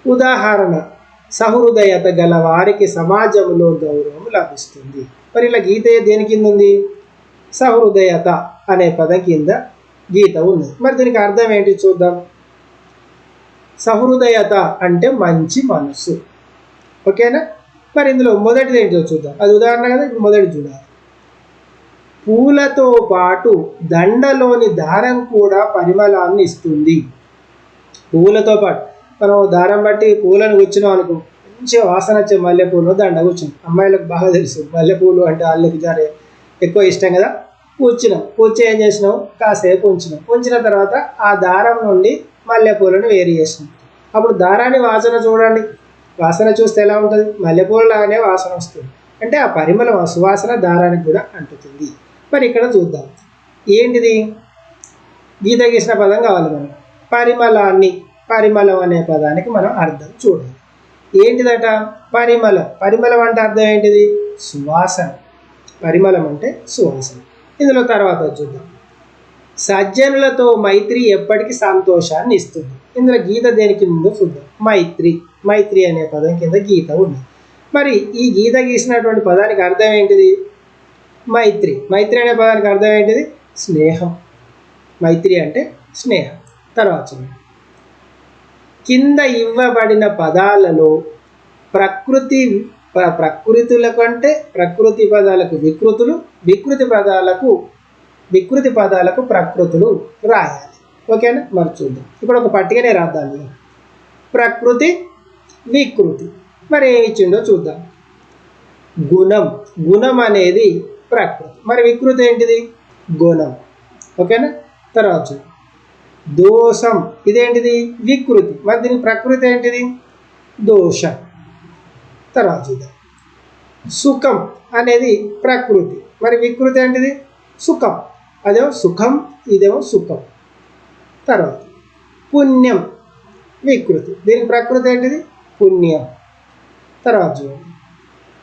ఉదాహరణ, సహృదయత గల వారికి సమాజంలో గౌరవం లభిస్తుంది. మరి ఇలా గీత దేని కింద ఉంది, సహృదయత అనే పదం కింద గీత ఉంది. మరి దీనికి అర్థం ఏంటి చూద్దాం. సహృదయత అంటే మంచి మనసు. ఓకేనా. మరి ఇందులో మొదటిది ఏంటో చూద్దాం. అది ఉదాహరణ కదా, ఇప్పుడు మొదటి చూడాలి. పూలతో పాటు దండలోని దారం కూడా పరిమళాన్ని ఇస్తుంది. పువ్వులతో పాటు మనం దారం బట్టి పూలను కూర్చున్నాం అనుకో, మంచిగా వాసన వచ్చే మల్లెపూలు దండ కూర్చున్నాం. అమ్మాయిలకు బాగా తెలుసు మల్లెపూలు అంటే వాళ్ళకి జరే ఎక్కువ ఇష్టం కదా. కూర్చి ఏం చేసినాం, కాసేపు ఉంచిన తర్వాత ఆ దారం నుండి మల్లెపూలను వేరు చేసినాం. అప్పుడు దారాన్ని వాసన చూడండి, వాసన చూస్తే ఎలా ఉంటుంది, మల్లెపూలు లాగానే వాసన వస్తుంది. అంటే ఆ పరిమళ సువాసన దారానికి కూడా అంటుతుంది. మరి ఇక్కడ చూద్దాం ఏంటిది, గీత గీసిన పదం కావాలి మనం. పరిమళాన్ని, పరిమళం అనే పదానికి మనం అర్థం చూడాలి. ఏంటిదట, పరిమళం. పరిమళం అంటే అర్థం ఏంటిది, సువాసన. పరిమళం అంటే సువాసన. ఇందులో తర్వాత చూద్దాం. సజ్జనులతో మైత్రి ఎప్పటికీ సంతోషాన్ని ఇస్తుంది. ఇందులో గీత దేనికి ముందు చూద్దాం. మైత్రి, మైత్రి అనే పదం కింద గీత ఉంది. మరి ఈ గీత గీసినటువంటి పదానికి అర్థం ఏంటిది, మైత్రి. మైత్రి అనే పదానికి అర్థం ఏంటిది, స్నేహం. మైత్రి అంటే స్నేహం. తర్వాత చూడండి. కింద ఇవ్వబడిన పదాలలో ప్రకృతుల కంటే ప్రకృతి పదాలకు వికృతులు, వికృతి పదాలకు ప్రకృతులు రాయాలి. ఓకేనా. మరి చూద్దాం. ఇప్పుడు ఒక పట్టికనే రాద్దాం. ప్రకృతి, వికృతి. మరి ఏమి ఇచ్చిండో చూద్దాం. గుణం, గుణం అనేది ప్రకృతి. మరి వికృతి ఏంటిది, గుణం. ఓకేనా. తర్వాత చూద్దాం. దోషం, ఇదేంటిది, వికృతి. మరి దీని ప్రకృతి ఏంటిది, దోషం. తర్వాత చూద్దాం. సుఖం అనేది ప్రకృతి. మరి వికృతి ఏంటిది, సుఖం. అదేమో సుఖం, ఇదేమో సుఖం. తర్వాత పుణ్యం, వికృతి. దీనికి ప్రకృతి ఏంటిది, పుణ్యం. తర్వాత చూడండి.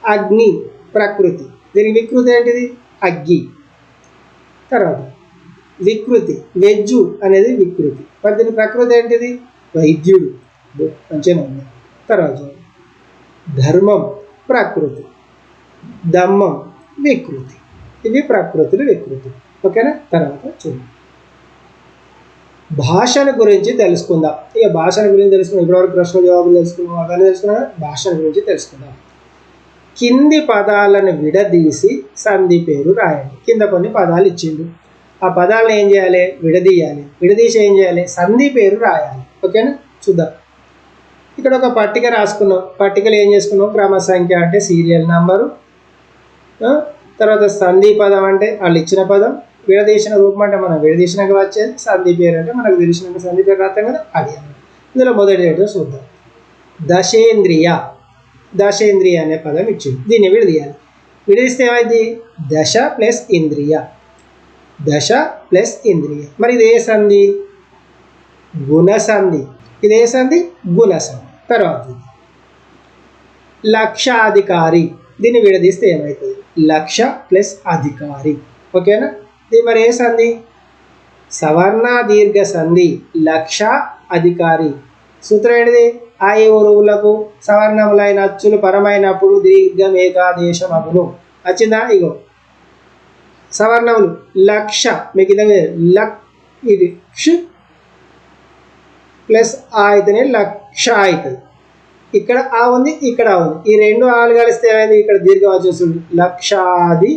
అగ్ని, ప్రకృతి. దీనికి వికృతి ఏంటిది, అగ్గి. తర్వాత వికృతి, వెజ్జు అనేది వికృతి. మరి దీని ప్రకృతి ఏంటిది, వైద్యుడు. మంచిగా ఉంది. తర్వాత ధర్మం, ప్రకృతి. దమ్మం, వికృతి. ఇవి ప్రకృతులు, వికృతి. ఓకేనా. తర్వాత చూడండి. భాషను గురించి తెలుసుకుందాం. ఇక భాషను గురించి తెలుసుకుందాం. ఇప్పటివరకు ప్రశ్న జవాబులు తెలుసుకున్నాం, అవన్నీ తెలుసుకున్నా. భాషను గురించి తెలుసుకుందాం. కింది పదాలను విడదీసి సంధి పేరు రాయండి. కింద కొన్ని పదాలు ఇచ్చిండు. ఆ పదాలను ఏం చేయాలి, విడదీయాలి. విడదీసి ఏం చేయాలి, సంధి పేరు రాయాలి. ఓకేనా, చూద్దాం. ఇక్కడ ఒక పట్టిక రాసుకున్నాం. పట్టికలు ఏం చేసుకున్నాం, క్రమ సంఖ్య అంటే సీరియల్ నంబరు, తర్వాత సంధి పదం అంటే వాళ్ళు ఇచ్చిన పదం, విడదీసిన రూపం అంటే మనం విడదీసినాక వచ్చేది, సంధి పేరు అంటే మనకు తెలిసినాక సంధి పేరు రాస్తాం కదా, అది అన్నమాట. ఇందులో మొదటి ఏంటో చూద్దాం. దశేంద్రియ. దశేంద్రియ అనే పదం ఇచ్చింది, దీన్ని విడదీయాలి. విడదీస్తే ఏమైంది, దశ ప్లస్ ఇంద్రియ. దశ ప్లస్ ఇంద్రియ. మరి ఇది ఏ సంధి, గుణసంధి. ఇది ఏ సంధి, గుణసంధి. తర్వాత లక్షాధికారి. దీన్ని విడదీస్తే ఏమవుతుంది, లక్ష ప్లస్ అధికారి. ఓకేనా, ఇది మరి ఏ సంధి, సవర్ణ దీర్ఘ సంధి. లక్ష అధికారి. సూత్రం ఏంటిది, ఆ ఈ ఉరువులకు సవర్ణములైన అచ్చులు పరమైనప్పుడు దీర్ఘం ఏకాదేశం అగును. వచ్చిందా, ఇగో సవర్ణములు లక్ష, మీకు ఇదే లక్, ఇది క్ష ప్లస్ ఆ అయితేనే లక్ష అవుతుంది. ఇక్కడ ఆ ఉంది, ఇక్కడ ఆ ఉంది, ఈ రెండు ఆలు కలిస్తే ఏమైంది, ఇక్కడ దీర్ఘం వచ్చేస్తుంది లక్షాది.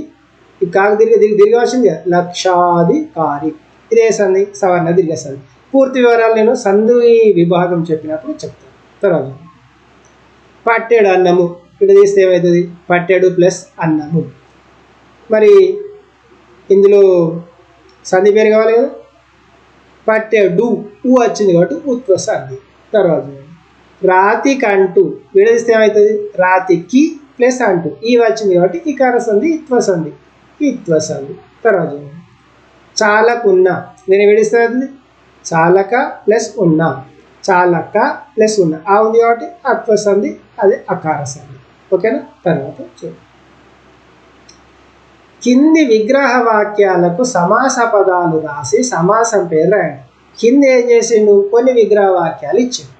ఈ కాకు దీర్ఘం వచ్చింది కదా, లక్షాధికారి. ఇదే సంధి, సవర్ణ దీర్ఘ సంధి. పూర్తి వివరాలు నేను సంధి విభాగం చెప్పినప్పుడు చెప్తాను. తర్వాత పట్టెడు అన్నము. ఇక్కడ తీస్తే ఏమవుతుంది, పట్టెడు ప్లస్ అన్నము. మరి ఇందులో సంధి పేరు కావాలి కదా, పట్టెడు ఊ వచ్చింది కాబట్టి ఉత్వ సంధి. తర్వాత రాతి కంటూ. విడదీస్తే ఏమవుతుంది, రాతికి ప్లస్ అంటూ ఈ వచ్చింది కాబట్టి ఇకార సంధి, ఇత్వ సంధి, ఇత్వ సంధి. తర్వాత చాలకున్న. నేను విడిస్తే అవుతుంది చాలక ప్లస్ ఉన్న, చాలక ప్లస్ ఉన్న ఆ ఉంది కాబట్టి అత్వ సంధి, అదే అకార సంధి. ఓకేనా, తర్వాత చూడండి. కింది విగ్రహ వాక్యాలకు సమాస పదాలు రాసి సమాసం పేరు రాయండి. కింద ఏం చేసిండు, కొన్ని విగ్రహ వాక్యాలు ఇచ్చిండు.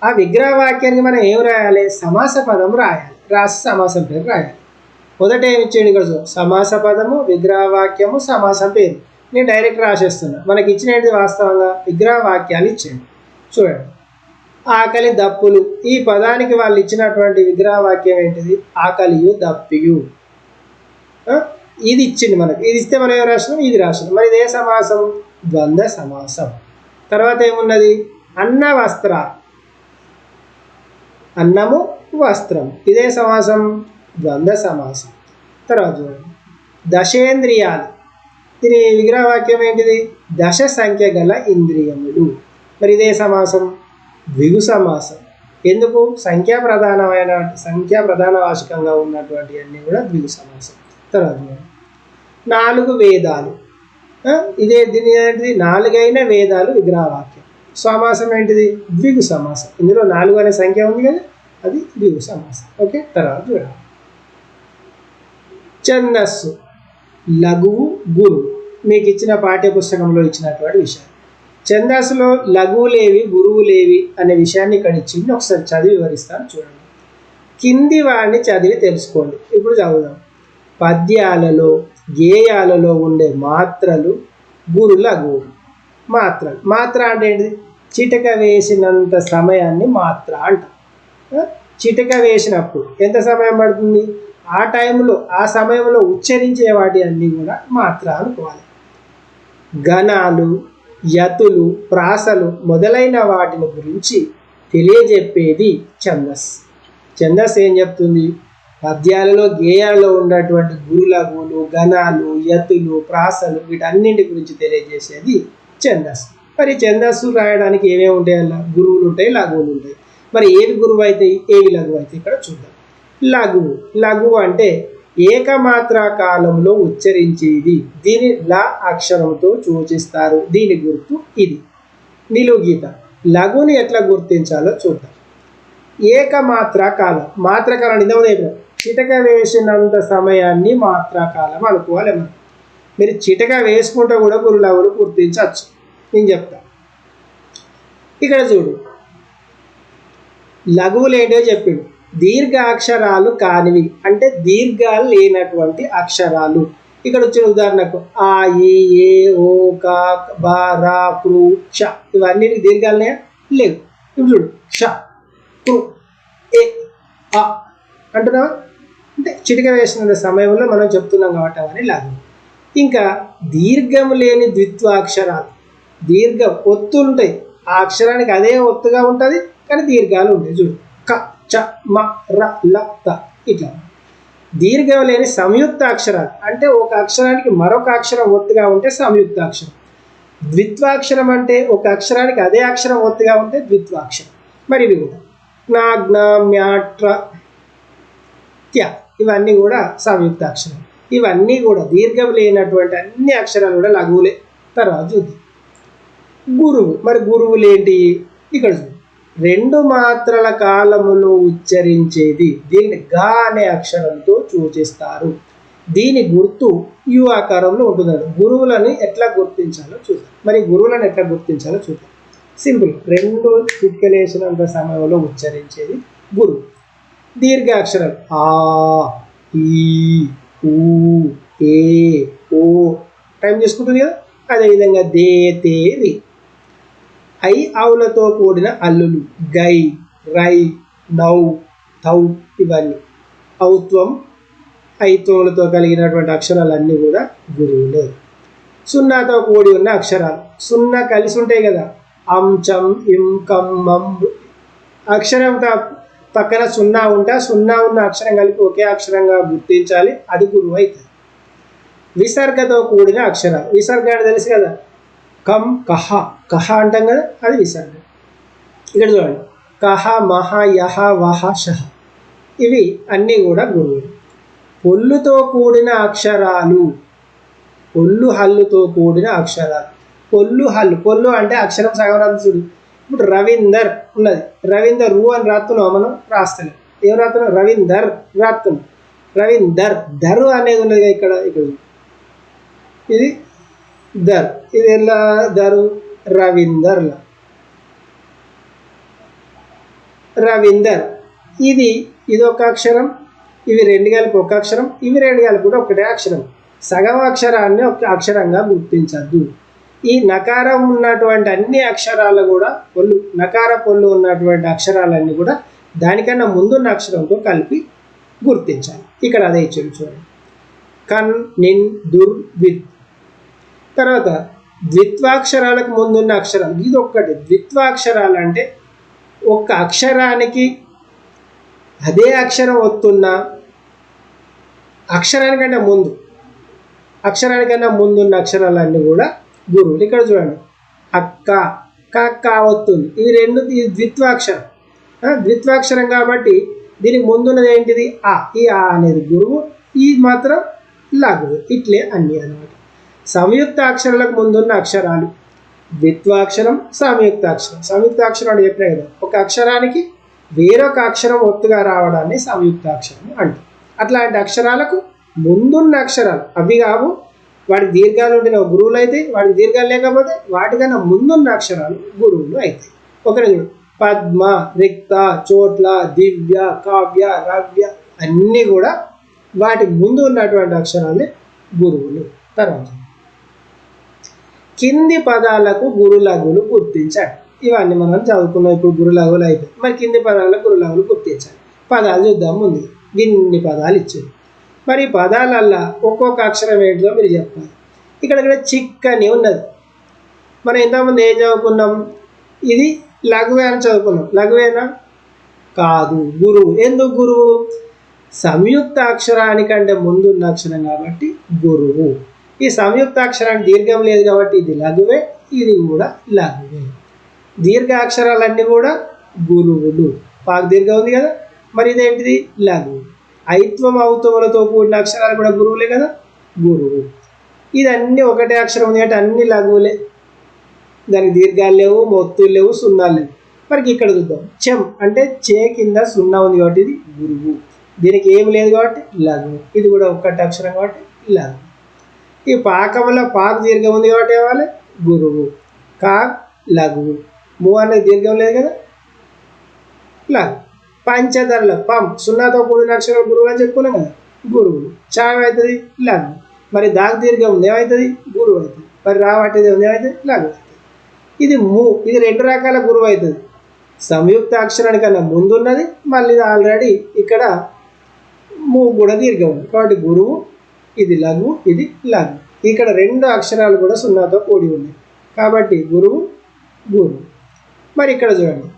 ఆ విగ్రహ వాక్యానికి మనం ఏం రాయాలి, సమాస పదం రాయాలి. రాసి సమాసం పేరు రాయాలి. మొదట ఏమి ఇచ్చిండు, ఇక్కడ సమాస పదము, విగ్రహ వాక్యము, సమాసం పేరు. నేను డైరెక్ట్ రాసేస్తున్నా. మనకి ఇచ్చినది వాస్తవంగా విగ్రహ వాక్యాలు ఇచ్చిండు. చూడండి, ఆకలి దప్పులు. ఈ పదానికి వాళ్ళు ఇచ్చినటువంటి విగ్రహ వాక్యం ఏంటిది, ఆకలియు దప్పియు. ఇది ఇచ్చింది మనకి. ఇది ఇస్తే మనం ఏం రాసినాం, ఇది రాసినాం. మరి ఇదే సమాసం, ద్వంద్వ సమాసం. తర్వాత ఏమున్నది, అన్న వస్త్ర. అన్నము వస్త్రం, ఇదే సమాసం, ద్వంద్వ సమాసం. తర్వాత చూడండి, దశేంద్రియాలు. దీని విగ్రహ వాక్యం ఏంటిది, దశ సంఖ్య గల ఇంద్రియములు. మరి ఇదే సమాసం, ద్విగు సమాసం. ఎందుకు, సంఖ్యా ప్రధాన వాచకంగా ఉన్నటువంటి అన్నీ కూడా ద్విగు సమాసం. తర్వాత 4 వేదాలు. ఇదే దీని ఏంటిది, 4 వేదాలు విగ్రహవాక్యం. సమాసం ఏంటిది, ద్విగు సమాసం. ఇందులో 4 అనే సంఖ్య ఉంది కదా, అది ద్విగు సమాసం. ఓకే, తర్వాత చూడండి. ఛందస్సు, లఘువు, గురువు. మీకు ఇచ్చిన పాఠ్య పుస్తకంలో ఇచ్చినటువంటి విషయం. ఛందస్సులో లఘువులేవి, గురువులేవి అనే విషయాన్ని ఇక్కడ ఇచ్చింది. ఒకసారి చదివి వివరిస్తాను, చూడండి. కింది వాడిని చదివి తెలుసుకోండి. ఇప్పుడు చదువుదాం. పద్యాలలో, గేయాలలో ఉండే మాత్రలు గురు, లఘువు. మాత్రలు. మాత్ర అంటే ఏంటిది, చిటక వేసినంత సమయాన్ని మాత్ర అంట. చిటక వేసినప్పుడు ఎంత సమయం పడుతుంది, ఆ టైంలో, ఆ సమయంలో ఉచ్చరించే వాటి అన్నీ కూడా మాత్ర అనుకోవాలి. గణాలు, యతులు, ప్రాసలు మొదలైన వాటిని గురించి తెలియజెప్పేది ఛందస్. ఛందస్ ఏం చెప్తుంది, పద్యాలలో, గేయాలలో ఉన్నటువంటి గురు, లఘువులు, గణాలు, యతులు, ప్రాసలు వీటన్నింటి గురించి తెలియజేసేది ఛందస్సు. మరి ఛందస్సు రాయడానికి ఏమేమి ఉంటాయి, అలా గురువులు ఉంటాయి, లఘువులు ఉంటాయి. మరి ఏవి గురువు అవుతాయి, ఏవి లఘువు అవుతాయి, ఇక్కడ చూద్దాం. లఘువు. లఘువు అంటే ఏకమాత్ర కాలంలో ఉచ్చరించేది. దీని ల అక్షరంతో సూచిస్తారు. దీని గుర్తు ఇది. నిలువు గీత. లఘువుని ఎట్లా గుర్తించాలో చూద్దాం. ఏకమాత్ర కాలం. మాత్రకాలం ఇదవుతుంది. చిటక వేసినంత సమయాన్ని మాత్రకాలం అనుకోవాలి. మీరు చిటక వేసుకుంటే కూడా గురు, లఘువులు గుర్తించవచ్చు. నేను చెప్తా. ఇక్కడ చూడు, లఘువులు ఏంటో చెప్పిండు. దీర్ఘ అక్షరాలు కానివి అంటే దీర్ఘాలు లేనటువంటి అక్షరాలు. ఇక్కడ వచ్చిన ఉదాహరణకు ఆ, ఈ, ఏ, ఓ, క, బ, ర, కృ, క్ష ఇవన్నీ దీర్ఘాలనే లేవు. ఇప్పుడు చూడు, క్ష, కృ, ఏ, ఆ అంటున్నావా, అంటే చిటిక వేసిన సమయంలో మనం చెప్తున్నాం కాబట్టి అవన్నీ లఘువు. ఇంకా దీర్ఘం లేని ద్విత్వాక్షరాలు, దీర్ఘ ఒత్తులు ఉంటాయి, ఆ అక్షరానికి అదే ఒత్తుగా ఉంటుంది కానీ దీర్ఘాలు ఉంటాయి. చూడు క చ మ ర ల త ఇట్లా. దీర్ఘం లేని సంయుక్త అక్షరాలు అంటే ఒక అక్షరానికి మరొక అక్షరం ఒత్తుగా ఉంటే సంయుక్తాక్షరం. ద్విత్వాక్షరం అంటే ఒక అక్షరానికి అదే అక్షరం ఒత్తుగా ఉంటే ద్విత్వాక్షరం. మరి ఇవి కూడా జ్ఞ జ్ఞ మ్యా ట్ర త్య ఇవన్నీ కూడా సంయుక్తాక్షరం. ఇవన్నీ కూడా దీర్ఘం లేనటువంటి అన్ని అక్షరాలు కూడా లఘువులే. తర్వాత చూద్దాం గురువు. మరి గురువులు ఏంటి? ఇక్కడ చూద్దాం. 2 మాత్రల కాలములో ఉచ్చరించేది, దీన్ని గా అనే అక్షరంతో సూచిస్తారు. దీని గుర్తు యు ఆకారంలో ఉంటున్నాడు. గురువులను ఎట్లా గుర్తించాలో చూద్దాం. మరి గురువులను ఎట్లా గుర్తించాలో చూద్దాం. సింపుల్, 2 చుక్కలేసినంత సమయంలో ఉచ్చరించేది గురువు. దీర్ఘాక్షరాలు ఆ ఈ ఊ ఏ ఓ టైం చేసుకుంటుంది కదా. అదేవిధంగా దే తే రి. ఐ ఆవులతో కూడిన అల్లులు గై రై నౌ తౌ ఇవన్నీ ఔత్వం ఐత్వములతో కలిగినటువంటి అక్షరాలన్నీ కూడా గురువులే. సున్నాతో కూడి ఉన్న అక్షరాలు, సున్నా కలిసి ఉంటాయి కదా, అం చం ఇం కం మం. అక్షరం పక్కన సున్నా ఉంటే సున్నా ఉన్న అక్షరం కలిపి ఒకే అక్షరంగా గుర్తించాలి, అది గురువు అవుతుంది. విసర్గతో కూడిన అక్షరాలు, విసర్గ అంటే తెలుసు కదా, కం కహ, కహ అంటాం కదా, అది విసర్గ. ఇక్కడ చూడండి కహ మహ యహ వహ షహ ఇవి అన్నీ కూడా గురువులు. పొల్లుతో కూడిన అక్షరాలు, పొల్లు హల్లుతో కూడిన అక్షరాలు. పొల్లు హల్లు, పొల్లు అంటే అక్షరం సగం రాదు చూడు. ఇప్పుడు రవీందర్ ఉన్నది, రవీందర్ రు అని రాస్తున్నాం, మనం రాస్తున్నాం. ఏం రాస్తున్నాం? రవీందర్ రాస్తున్నాం. రవీందర్ దరు అనేది ఉన్నది ఇక్కడ. ఇక్కడ ఇది దర్, ఇది ఎలా దరు? రవీందర్ల రవీందర్. ఇది ఒక అక్షరం, ఇవి 2 కలిపి ఒక అక్షరం, ఇవి 2 కలిపి కూడా ఒకటే అక్షరం. సగం అక్షరాన్ని ఒక అక్షరంగా గుర్తించద్దు. ఈ నకారం ఉన్నటువంటి అన్ని అక్షరాలు కూడా పొల్లు, నకార పొల్లు ఉన్నటువంటి అక్షరాలన్నీ కూడా దానికన్నా ముందున్న అక్షరంతో కలిపి గుర్తించాలి. ఇక్కడ అదే ఇచ్చాడు చూడండి, కన్ నిన్ దుర్ విత్. తర్వాత ద్విత్వాక్షరాలకు ముందున్న అక్షరం, ఇది ఒక్కటి. ద్విత్వాక్షరాలు అంటే ఒక అక్షరానికి అదే అక్షరం వస్తున్న అక్షరానికన్నా ముందున్న అక్షరాలన్నీ కూడా గురువులు. ఇక్కడ చూడండి అక్క కక్క వస్తుంది, ఇవి 2 ద్విత్వాక్షరం. ద్విత్వాక్షరం కాబట్టి దీనికి ముందున్నది ఏంటిది? ఆ. ఈ ఆ అనేది గురువు, ఈ మాత్రం లఘువు. ఇట్లే అన్నీ అన్నమాట. సంయుక్త అక్షరాలకు ముందున్న అక్షరాలు ద్విత్వాక్షరం, సంయుక్తాక్షరం. సంయుక్తాక్షరం అని చెప్పినా కదా, ఒక అక్షరానికి వేరొక అక్షరం ఒత్తుగా రావడాన్ని సంయుక్తాక్షరం అంటారు. అట్లాంటి అక్షరాలకు ముందున్న అక్షరాలు అవి కావు, వాటికి దీర్ఘాలు ఉంటే గురువులు అవుతాయి, వాటికి దీర్ఘాలు లేకపోతే వాటికన్నా ముందున్న అక్షరాలు గురువులు అవుతాయి. ఒకటి పద్మ, రిక్త, చోట్ల, దివ్య, కావ్య, రవ్య అన్నీ కూడా వాటికి ముందు ఉన్నటువంటి అక్షరాలే గురువులు. తర్వాత కింది పదాలకు గురులఘులు గుర్తించాలి. ఇవన్నీ మనం చదువుకున్నాం. ఇప్పుడు గురులఘులు అయిపోయి మరి కింది పదాలకు గురులఘులు గుర్తించాలి. పదాలు చూద్దాం. ముందు ఇన్ని పదాలు ఇచ్చారు. మరి పదాలల్లా ఒక్కొక్క అక్షరం ఏంటో మీరు చెప్పాలి. ఇక్కడ చిక్కని ఉన్నది. మనం ఇంతకుముందు ఏం చదువుకున్నాం? ఇది లఘువే అని చదువుకున్నాం. లఘువేనా? కాదు, గురువు. ఎందుకు గురువు? సంయుక్త అక్షరానికంటే ముందున్న అక్షరం కాబట్టి గురువు. ఈ సంయుక్త అక్షరానికి దీర్ఘం లేదు కాబట్టి ఇది లఘువే, ఇది కూడా లఘువే. దీర్ఘ అక్షరాలన్నీ కూడా గురువులు. పాకు దీర్ఘం ఉంది కదా, మరి ఇదేంటిది? లఘువు. ఐత్వం ఔత్వములతో కూడిన అక్షరాలు కూడా గురువులే కదా, గురువు. ఇదన్నీ ఒకటే అక్షరం ఉంది అంటే అన్ని లఘువులే, దానికి దీర్ఘాలు లేవు, మొత్తులు లేవు, సున్నాలు లేవు. మరి ఇక్కడ చూద్దాం. చెం అంటే చే కింద సున్నా ఉంది కాబట్టి ఇది గురువు. దీనికి ఏమి లేదు కాబట్టి లఘువు. ఇది కూడా ఒక్కటి అక్షరం కాబట్టి లఘువు. ఈ పాకంలో పాకు దీర్ఘం ఉంది కాబట్టి ఏవాలి? గురువు. కా లఘువు. ము అనేది దీర్ఘం లేదు కదా, లఘువు. పంచధరల పం సున్నాతో కూడిన అక్షరం గురువు అని చెప్పుకున్నాం కదా, గురువులు. చావ్ అవుతుంది లఘువు. మరి దాకు దీర్ఘం ఉంది ఏమవుతుంది? గురువు అవుతుంది. మరి రావట్టేది ఏమవుతుంది? లఘువు అవుతుంది. ఇది ము, ఇది 2 రకాల గురువు అవుతుంది. సంయుక్త అక్షరానికన్నా ముందున్నది, మళ్ళీ ఆల్రెడీ ఇక్కడ ము కూడా దీర్ఘం ఉంది కాబట్టి గురువు. ఇది లఘువు, ఇది లఘువు. ఇక్కడ రెండు అక్షరాలు కూడా సున్నాతో కూడి ఉన్నాయి కాబట్టి గురువు గురువు. మరి ఇక్కడ చూడండి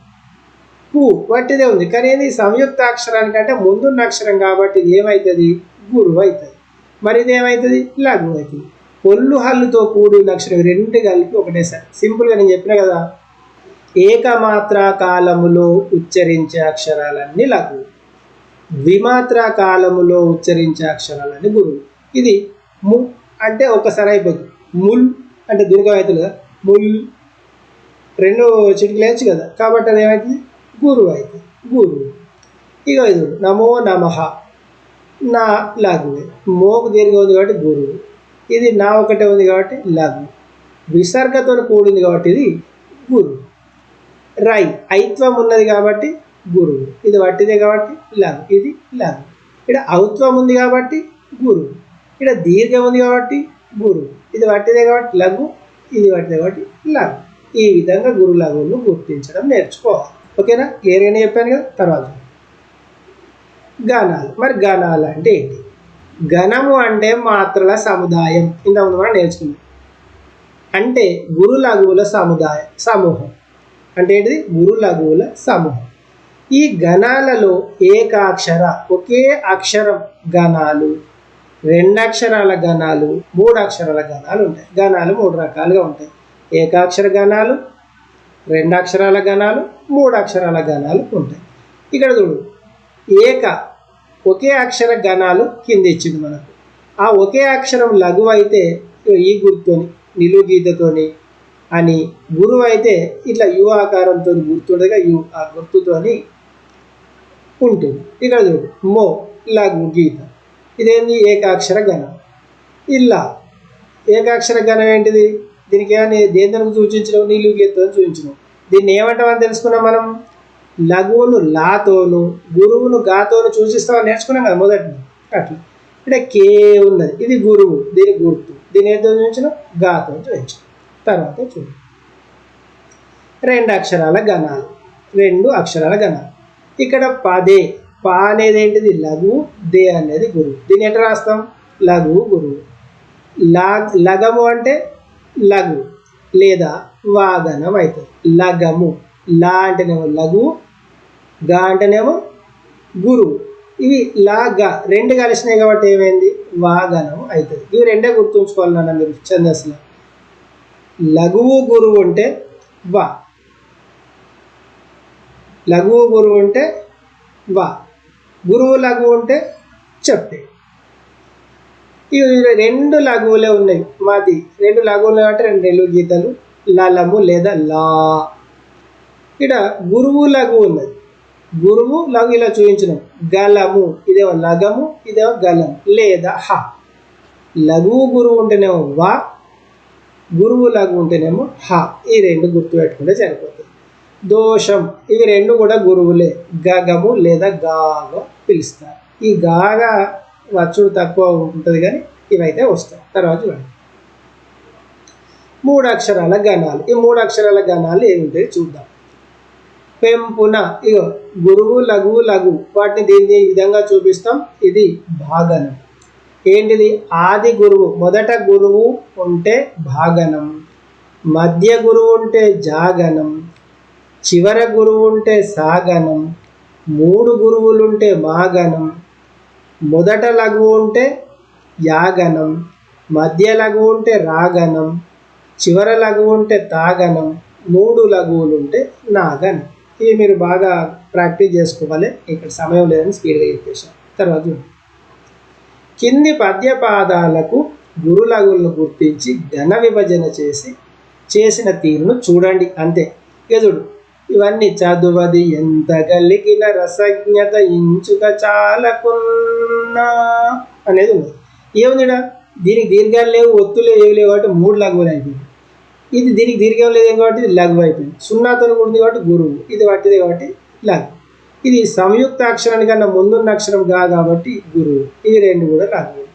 పు వట్టిదే ఉంది కానీ ఇది సంయుక్త అక్షరానికంటే ముందున్న అక్షరం కాబట్టి ఇది ఏమవుతుంది గురువు అవుతుంది. మరి ఇది ఏమవుతుంది లఘు అవుతుంది. పొల్లు హల్లుతో కూడిన అక్షరం రెండు కలిపి ఒకటేసారి సింపుల్గా నేను చెప్పిన కదా ఏకమాత్ర కాలములో ఉచ్చరించే అక్షరాలన్నీ లఘు, ద్విమాత్ర కాలములో ఉచ్చరించే అక్షరాలన్నీ గురువు. ఇది ము అంటే ఒకసారి అయిపోతుంది, ముల్ అంటే దుర్గం అవుతుంది కదా, ముల్ రెండు చిటికలు వేయచ్చు కదా కాబట్టి అది ఏమవుతుంది గురువు అవుతుంది గురువు. ఇక ఇది నమో నమః నా లఘువే, మోకు దీర్ఘం ఉంది కాబట్టి గురువు, ఇది నా ఒకటే ఉంది కాబట్టి లఘు, విసర్గతో కూడింది కాబట్టి ఇది గురువు. రై ఐత్వం ఉన్నది కాబట్టి గురువు, ఇది వట్టిదే కాబట్టి లఘు, ఇది లఘు. ఇక్కడ ఔత్వం ఉంది కాబట్టి గురువు, ఇక్కడ దీర్ఘం ఉంది కాబట్టి గురువు, ఇది వట్టిదే కాబట్టి లఘు, ఇది వట్టిదే కాబట్టి లఘు. ఈ విధంగా గురు లఘువులను గుర్తించడం నేర్చుకోవాలి. ఓకేనా, క్లియర్గానే చెప్పాను కదా. తర్వాత గణాలు. మరి గణాలు అంటే ఏంటి? గణము అంటే మాత్రల సముదాయం, ఇంతకుముందు మనం నేర్చుకున్నాం. అంటే గురు లఘువుల సమూహం అంటే ఏంటిది గురు లఘువుల సమూహం. ఈ గణాలలో ఏకాక్షర ఒకే అక్షరం గణాలు, రెండక్షరాల గణాలు, మూడు అక్షరాల గణాలు ఉంటాయి. గణాలు మూడు రకాలుగా ఉంటాయి. ఏకాక్షర గణాలు, రెండక్షరాల గణాలు, మూడు అక్షరాల గణాలు ఉంటాయి. ఇక్కడ చూడు ఒకే అక్షర గణాలు కింద ఇచ్చింది మనకు. ఆ ఒకే అక్షరం లఘువు అయితే ఈ గుర్తుని నిలువు గీతతోని అని, గురువు అయితే ఇట్లా యు ఆకారంతో గుర్తుండగా యు ఆ గుర్తుతోని ఉంటుంది. ఇక్కడ చూడు మో లఘు గీత, ఇదేంది ఏకాక్షర గణం. ఇలా ఏకాక్షర గణం ఏంటిది? దీనికి ఏమని దేనికి సూచించడం? నిలువు గీతతో సూచించడం. దీన్ని ఏమంటామని తెలుసుకున్నాం మనం. లఘువును లాతోను గురువును గాతోను సూచిస్తామని నేర్చుకున్నాం కదా మొదటి. అట్లా ఇక్కడ కే ఉన్నది, ఇది గురువు, దీని గుర్తు, దీని ఏదో చూపించడం గాతో చూపించడం. తర్వాత చూడండి రెండు అక్షరాల గణాలు, రెండు అక్షరాల గణాలు. ఇక్కడ పదే పా అనేది ఏంటిది లఘువు, దే అనేది గురువు. దీన్ని ఎట్లా రాస్తాం? లఘువు గురువు. లగము అంటే లఘు లేదా వాగనం అవుతుంది. లగము, లా అంటేనేమో లఘువు, గా అంటేనేమో గురువు. ఇవి లా గా రెండు కలిసినాయి కాబట్టి ఏమైంది వాగనం అవుతుంది. ఇవి రెండే గుర్తుంచుకోవాలన్నా మీరు ఛందస్సులో. లఘువు గురువు ఉంటే వా, లఘువు గురువు ఉంటే వా, గురువు లఘువు ఉంటే చెప్పే. ఇవి రెండు లఘువులే ఉన్నాయి మాది. రెండు లఘువులు అంటే రెండు నిలువు గీతలు, లలము లేదా లా. ఇక్కడ గురువు లఘువు ఉన్నది, గురువు లఘు ఇలా చూపించడం. గలము ఇదేమో లగము, ఇదేమో గలము లేదా హ. లఘువు గురువు ఉంటేనేమో వా, గురువు లఘు ఉంటేనేమో హ. ఈ రెండు గుర్తు పెట్టుకుంటే సరిపోతుంది. దోషం ఇవి రెండు కూడా గురువులే, గగము లేదా గాగా పిలుస్తారు. ఈ గాగా వచ్చుడు తక్కువ ఉంటుంది కానీ ఇవైతే వస్తాయి. తర్వాత చూడండి మూడు అక్షరాల గణాలు. ఈ మూడు అక్షరాల గణాలు ఏముంటాయి చూద్దాం. పెంపున ఇగో గురువు లఘువు లఘు, వాటిని దీన్ని ఈ విధంగా చూపిస్తాం. ఇది భాగనం. ఏంటిది? ఆది గురువు, మొదట గురువు ఉంటే భాగనం, మధ్య గురువు ఉంటే జాగనం, చివర గురువు ఉంటే సాగనం, మూడు గురువులుంటే మాగనం, మొదట లఘువు ఉంటే యాగనం, మధ్య లఘువు ఉంటే రాగనం, చివర లఘువు ఉంటే తాగనం, మూడు లఘువులు ఉంటే నాగనం. ఇవి మీరు బాగా ప్రాక్టీస్ చేసుకోవాలి. ఇక్కడ సమయం లేదని స్పీడ్గా చెప్పేశాను. తర్వాత కింది పద్యపాదాలకు గురు లఘువులను గుర్తించి ఘన విభజన చేసిన తీరును చూడండి అంతే. ఇక చూడు ఇవన్నీ చదువది ఎంత కలిగిన రసజ్ఞత ఇంచుక చాలకున్నా అనేది ఉంది. ఏముందిడా? దీనికి దీర్ఘాలు లేవు, ఒత్తులు ఏవి లేవు కాబట్టి మూడు లఘువులు అయిపోయింది. ఇది దీనికి దీర్ఘం లేదు కాబట్టి ఇది లఘువు అయిపోయింది. సున్నాతో కూడింది కాబట్టి గురువు, ఇది వట్టిదే కాబట్టి లఘు. ఇది సంయుక్త అక్షరానికన్నా ముందున్న అక్షరం కాబట్టి గురువు, ఇవి రెండు కూడా లఘువు.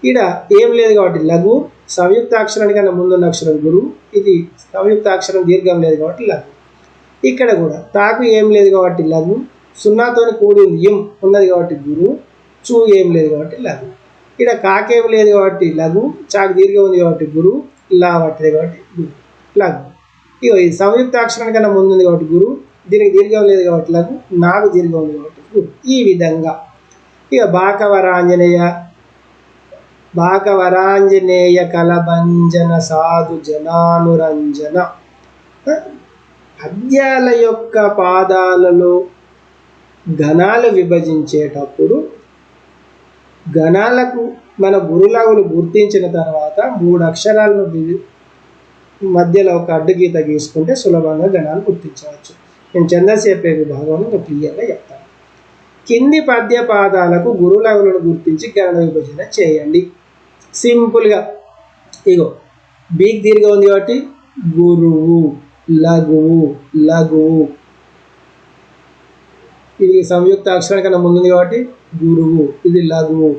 ఇక్కడ ఏం లేదు కాబట్టి లఘువు, సంయుక్త అక్షరానికన్నా ముందున్న అక్షరం గురువు, ఇది సంయుక్త అక్షరం దీర్ఘం లేదు కాబట్టి లఘువు. ఇక్కడ కూడా తాకు ఏం లేదు కాబట్టి లఘు, సున్నాతో కూడింది ఇం ఉన్నది కాబట్టి గురువు, చూ ఏం లేదు కాబట్టి లఘు. ఇక్కడ కాకేం లేదు కాబట్టి లఘు, చాకు దీర్ఘం ఉంది కాబట్టి గురువు, లా పట్టింది కాబట్టి గురువు లఘు. ఇగో ఇది సంయుక్త అక్షరం కన్నా ముందు ఉంది కాబట్టి గురువు, దీనికి దీర్ఘం లేదు కాబట్టి లఘు, నాకు దీర్ఘం ఉంది కాబట్టి గురువు. ఈ విధంగా ఇక బాకవరాంజనేయ కలభంజన సాధు జనానురంజన. పద్యాల యొక్క పాదాలలో గణాలు విభజించేటప్పుడు గణాలకు మన గురులగులు గుర్తించిన తర్వాత 3 అక్షరాలను మధ్యలో ఒక అడ్డుగీత గీసుకుంటే సులభంగా గణాలు గుర్తించవచ్చు. నేను ఛందస్సు చెప్పే విభాగంలో క్లియర్గా చెప్తాను. కింది పద్య పాదాలకు గురులగులను గుర్తించి గణ విభజన చేయండి. సింపుల్గా ఇగో బీక్ దీర్ఘం ఉంది కాబట్టి గురువు, లఘువు, లఘువు. ఇది సంయుక్త అక్షరం కన్నా ముందుంది కాబట్టి గురువు, ఇది లఘువు.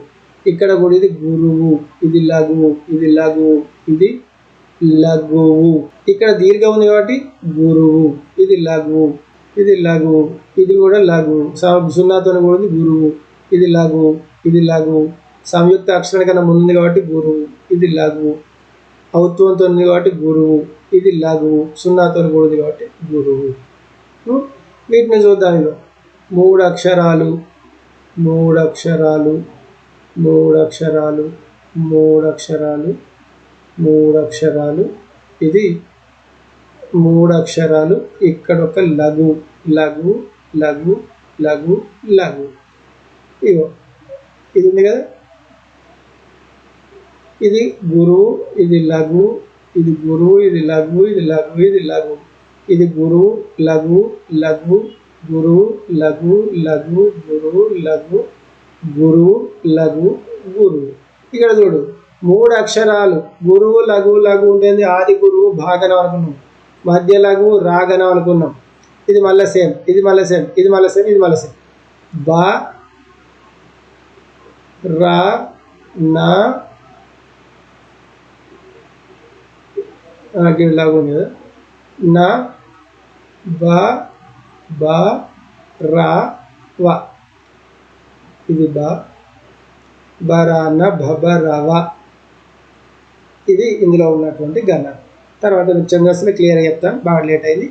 ఇక్కడ కూడా ఇది గురువు, ఇది లఘువు, ఇది లఘువు, ఇది లఘువు. ఇక్కడ దీర్ఘం ఉంది కాబట్టి గురువు, ఇది లఘువు, ఇది లఘువు, ఇది కూడా లఘువు. సున్నాతో కూడా గురువు, ఇది లఘువు, ఇది లఘువు. సంయుక్త అక్షరం కన్నా ముందు కాబట్టి గురువు, ఇది లఘువు. ఔత్వంతో ఉంది కాబట్టి గురువు, ఇది లఘువు. సున్నాతో కూడా ఉంది కాబట్టి గురువు. వీటిని చూద్దాం. ఇక 3 అక్షరాలు, 3 అక్షరాలు, 3 అక్షరాలు, 3 అక్షరాలు, 3 అక్షరాలు, ఇది 3 అక్షరాలు. ఇక్కడ ఒక లఘు, లఘు, లఘు, లఘు, లఘు. ఇగో ఇది ఉంది కదా, ఇది గురువు, ఇది లఘు, ఇది గురువు, ఇది లఘు, ఇది లఘు, ఇది లఘు. ఇది గురువు, లఘు, లఘు, గురువు, లఘు, లఘు, గురువు, లఘు, గురువు, లఘు, గురువు. ఇక్కడ చూడు 3 అక్షరాలు గురువు, లఘు, లఘు ఉంటుంది. ఆది గురువు భాగనం అనుకున్నాం, మధ్య లఘువు రాగనం అనుకున్నాం. ఇది మళ్ళీ సేమ్, ఇది మళ్ళీ సేమ్, ఇది మళ్ళీ సేమ్, ఇది మళ్ళీ సేమ్. బా రా నా లఘు ఉంది కదా, నా బా బా రా వ, ఇది బా బరాన భబరవ. ఇది ఇందులో ఉన్నటువంటి గణం. తర్వాత ఛందస్సులు క్లియర్గా చెప్తాను, బాగా లేట్ అయింది.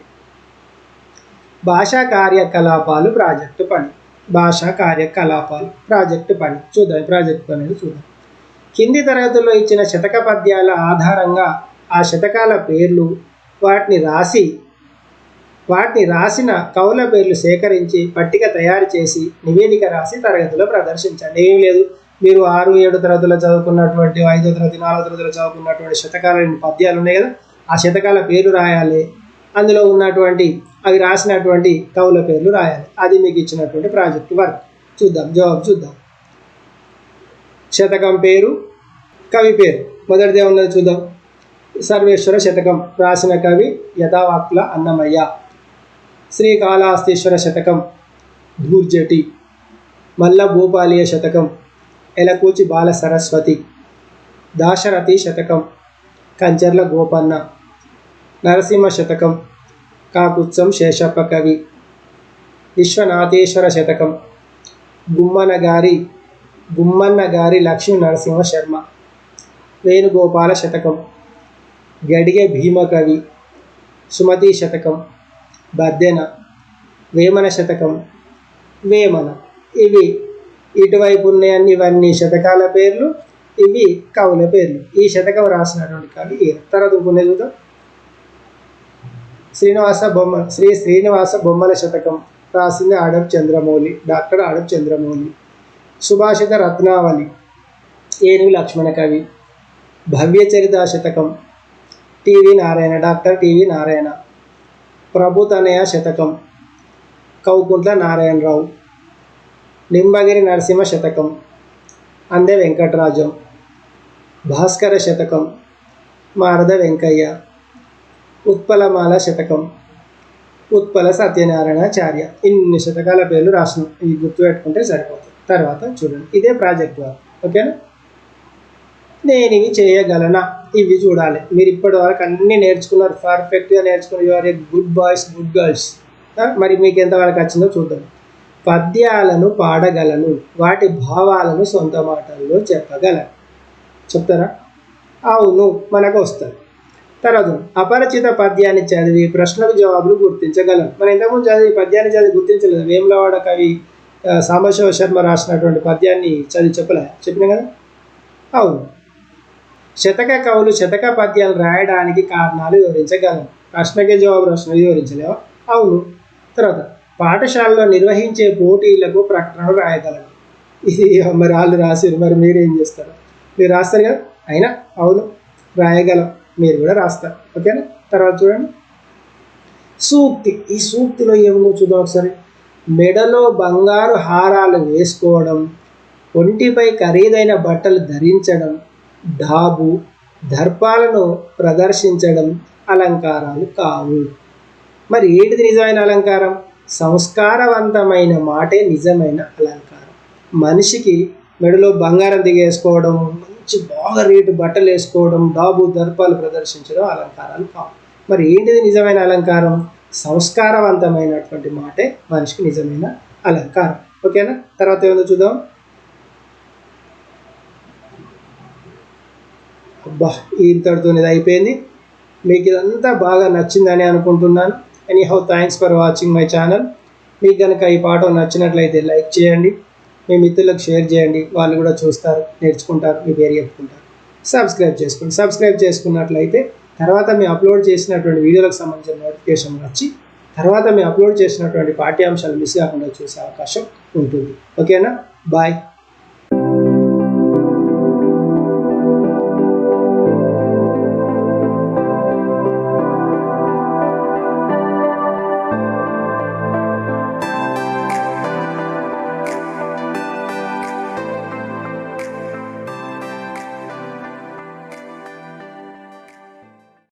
భాషా కార్యకలాపాలు ప్రాజెక్టు పని. భాషా కార్యకలాపాలు ప్రాజెక్టు పని చూద్దాం. ప్రాజెక్టు పని చూద్దాం. కింది తరగతుల్లో ఇచ్చిన శతక పద్యాల ఆధారంగా ఆ శతకాల పేర్లు, వాటిని రాసిన కవుల పేర్లు సేకరించి పట్టిక తయారు చేసి నివేదిక రాసి తరగతిలో ప్రదర్శించండి. ఏం లేదు, మీరు 6, 7 తరగతులు చదువుకున్నటువంటి, 5వ తరగతి, 4వ తరగతిలో చదువుకున్నటువంటి శతకాల పద్యాలు ఉన్నాయి కదా, ఆ శతకాల పేర్లు రాయాలి. అందులో ఉన్నటువంటి అవి రాసినటువంటి కవుల పేర్లు రాయాలి. అది మీకు ఇచ్చినటువంటి ప్రాజెక్ట్ వర్క్. చూద్దాం, జవాబు చూద్దాం. శతకం పేరు, కవి పేరు. మొదటిదే ఉన్నది చూద్దాం. సర్వేశ్వర శతకం రాసిన కవి యథావాక్ల అన్నమయ్య. శ్రీకాళహస్తీశ్వర శతకం ధూర్జటి. మల్ల భూపాలీయ శతకం ఎలకూచి బాల సరస్వతి. దాశరథి శతకం కంచర్ల గోపన్న. నరసింహ శతకం కాకుత్సం శేషప్ప కవి. విశ్వనాథేశ్వర శతకం గుమ్మన్న గారి లక్ష్మీ నరసింహ శర్మ. వేణుగోపాల శతకం గడిగే భీమ కవి. సుమతి శతకం బద్దెన. వేమన శతకం వేమన. ఇవి ఇటువైపు ఉన్నాయన్ని, ఇవన్నీ శతకాల పేర్లు, ఇవి కవుల పేర్లు. ఈ శతకం రాసినటువంటి కవి తర్వాత కొన్ని చూద్దాం. శ్రీ శ్రీనివాస బొమ్మల శతకం రాసింది డాక్టర్ ఆడప్ చంద్రమౌళి. సుభాషిత రత్నావళి ఏనుగు లక్ష్మణ కవి. భవ్యచరిత శతకం డాక్టర్ టివి నారాయణ. ప్రభుతనయ శతకం కౌకుంట్ల నారాయణరావు. నింబగిరి నరసింహ శతకం అందె వెంకటరాజం. భాస్కర శతకం మారద వెంకయ్య. ఉత్పలమాల శతకం ఉత్పల సత్యనారాయణాచార్య. ఇన్ని శతకాల పేర్లు రాసిన, ఇవి గుర్తుపెట్టుకుంటే సరిపోతుంది. తర్వాత చూడండి, ఇదే ప్రాజెక్ట్ వర్క్. ఓకేనా? నేను ఇవి చేయగలనా, ఇవి చూడాలి. మీరు ఇప్పటి వరకు అన్నీ నేర్చుకున్నారు, పర్ఫెక్ట్గా నేర్చుకున్నారు. You are a good boys, good girls. మరి మీకు ఎంతవరకు వచ్చిందో చూద్దాం. పద్యాలను పాడగలను, వాటి భావాలను సొంత మాటల్లో చెప్పగలను. చెప్తారా? అవును మనకు వస్తుంది. తర్వాత అపరిచిత పద్యాన్ని చదివి ప్రశ్నలకు జవాబులు గుర్తించగలను. మనం ఇంతకుముందు చదివి పద్యాన్ని చదివి గుర్తించలేదు. వేములవాడ కవి సాంబశివ శర్మ రాసినటువంటి పద్యాన్ని చదివి చెప్పినా కదా. అవును. శతక కవులు శతక పద్యాలు రాయడానికి కారణాలు వివరించగలను. ప్రశ్నకే జవాబు ప్రశ్న వివరించలేవా? అవును. తర్వాత పాఠశాలలో నిర్వహించే పోటీలకు ప్రకటనలు రాయగలను. ఇది మరి వాళ్ళు రాసారు, మరి మీరు ఏం చేస్తారు? మీరు రాస్తారు కదా. అయినా అవును రాయగలం, మీరు కూడా రాస్తారు. ఓకేనా? తర్వాత చూడండి సూక్తి. ఈ సూక్తిలో ఏమో చూద్దాం ఒకసారి. మెడలో బంగారు హారాలు వేసుకోవడం, ఒంటిపై ఖరీదైన బట్టలు ధరించడం, డాబు దర్పాలను ప్రదర్శించడం అలంకారాలు కావు. మరి ఏంటిది నిజమైన అలంకారం? సంస్కారవంతమైన మాటే నిజమైన అలంకారం. మనిషికి మెడలో బంగారం దిగేసుకోవడం, మంచి బాగా రేటు బట్టలు వేసుకోవడం, డాబు దర్పాలు ప్రదర్శించడం అలంకారాలు కావు. మరి ఏంటిది నిజమైన అలంకారం? సంస్కారవంతమైనటువంటి మాటే మనిషికి నిజమైన అలంకారం. ఓకేనా? తర్వాత ఏమో చూద్దాం. అబ్బా ఇంతటితో ఇది అయిపోయింది. మీకు ఇదంతా బాగా నచ్చిందని అనుకుంటున్నాను. Anyhow thanks for watching my channel. మీకు కనుక ఈ పాఠం నచ్చినట్లయితే లైక్ చేయండి, మీ మిత్రులకు షేర్ చేయండి, వాళ్ళు కూడా చూస్తారు, నేర్చుకుంటారు, మీ పేరు చెప్పుకుంటారు. సబ్స్క్రైబ్ చేసుకోండి. సబ్స్క్రైబ్ చేసుకున్నట్లయితే తర్వాత మేము అప్లోడ్ చేసినటువంటి వీడియోలకు సంబంధించిన నోటిఫికేషన్ వచ్చి తర్వాత మేము అప్లోడ్ చేసినటువంటి పాఠ్యాంశాలు మిస్ కాకుండా చూసే అవకాశం ఉంటుంది. ఓకేనా? బాయ్.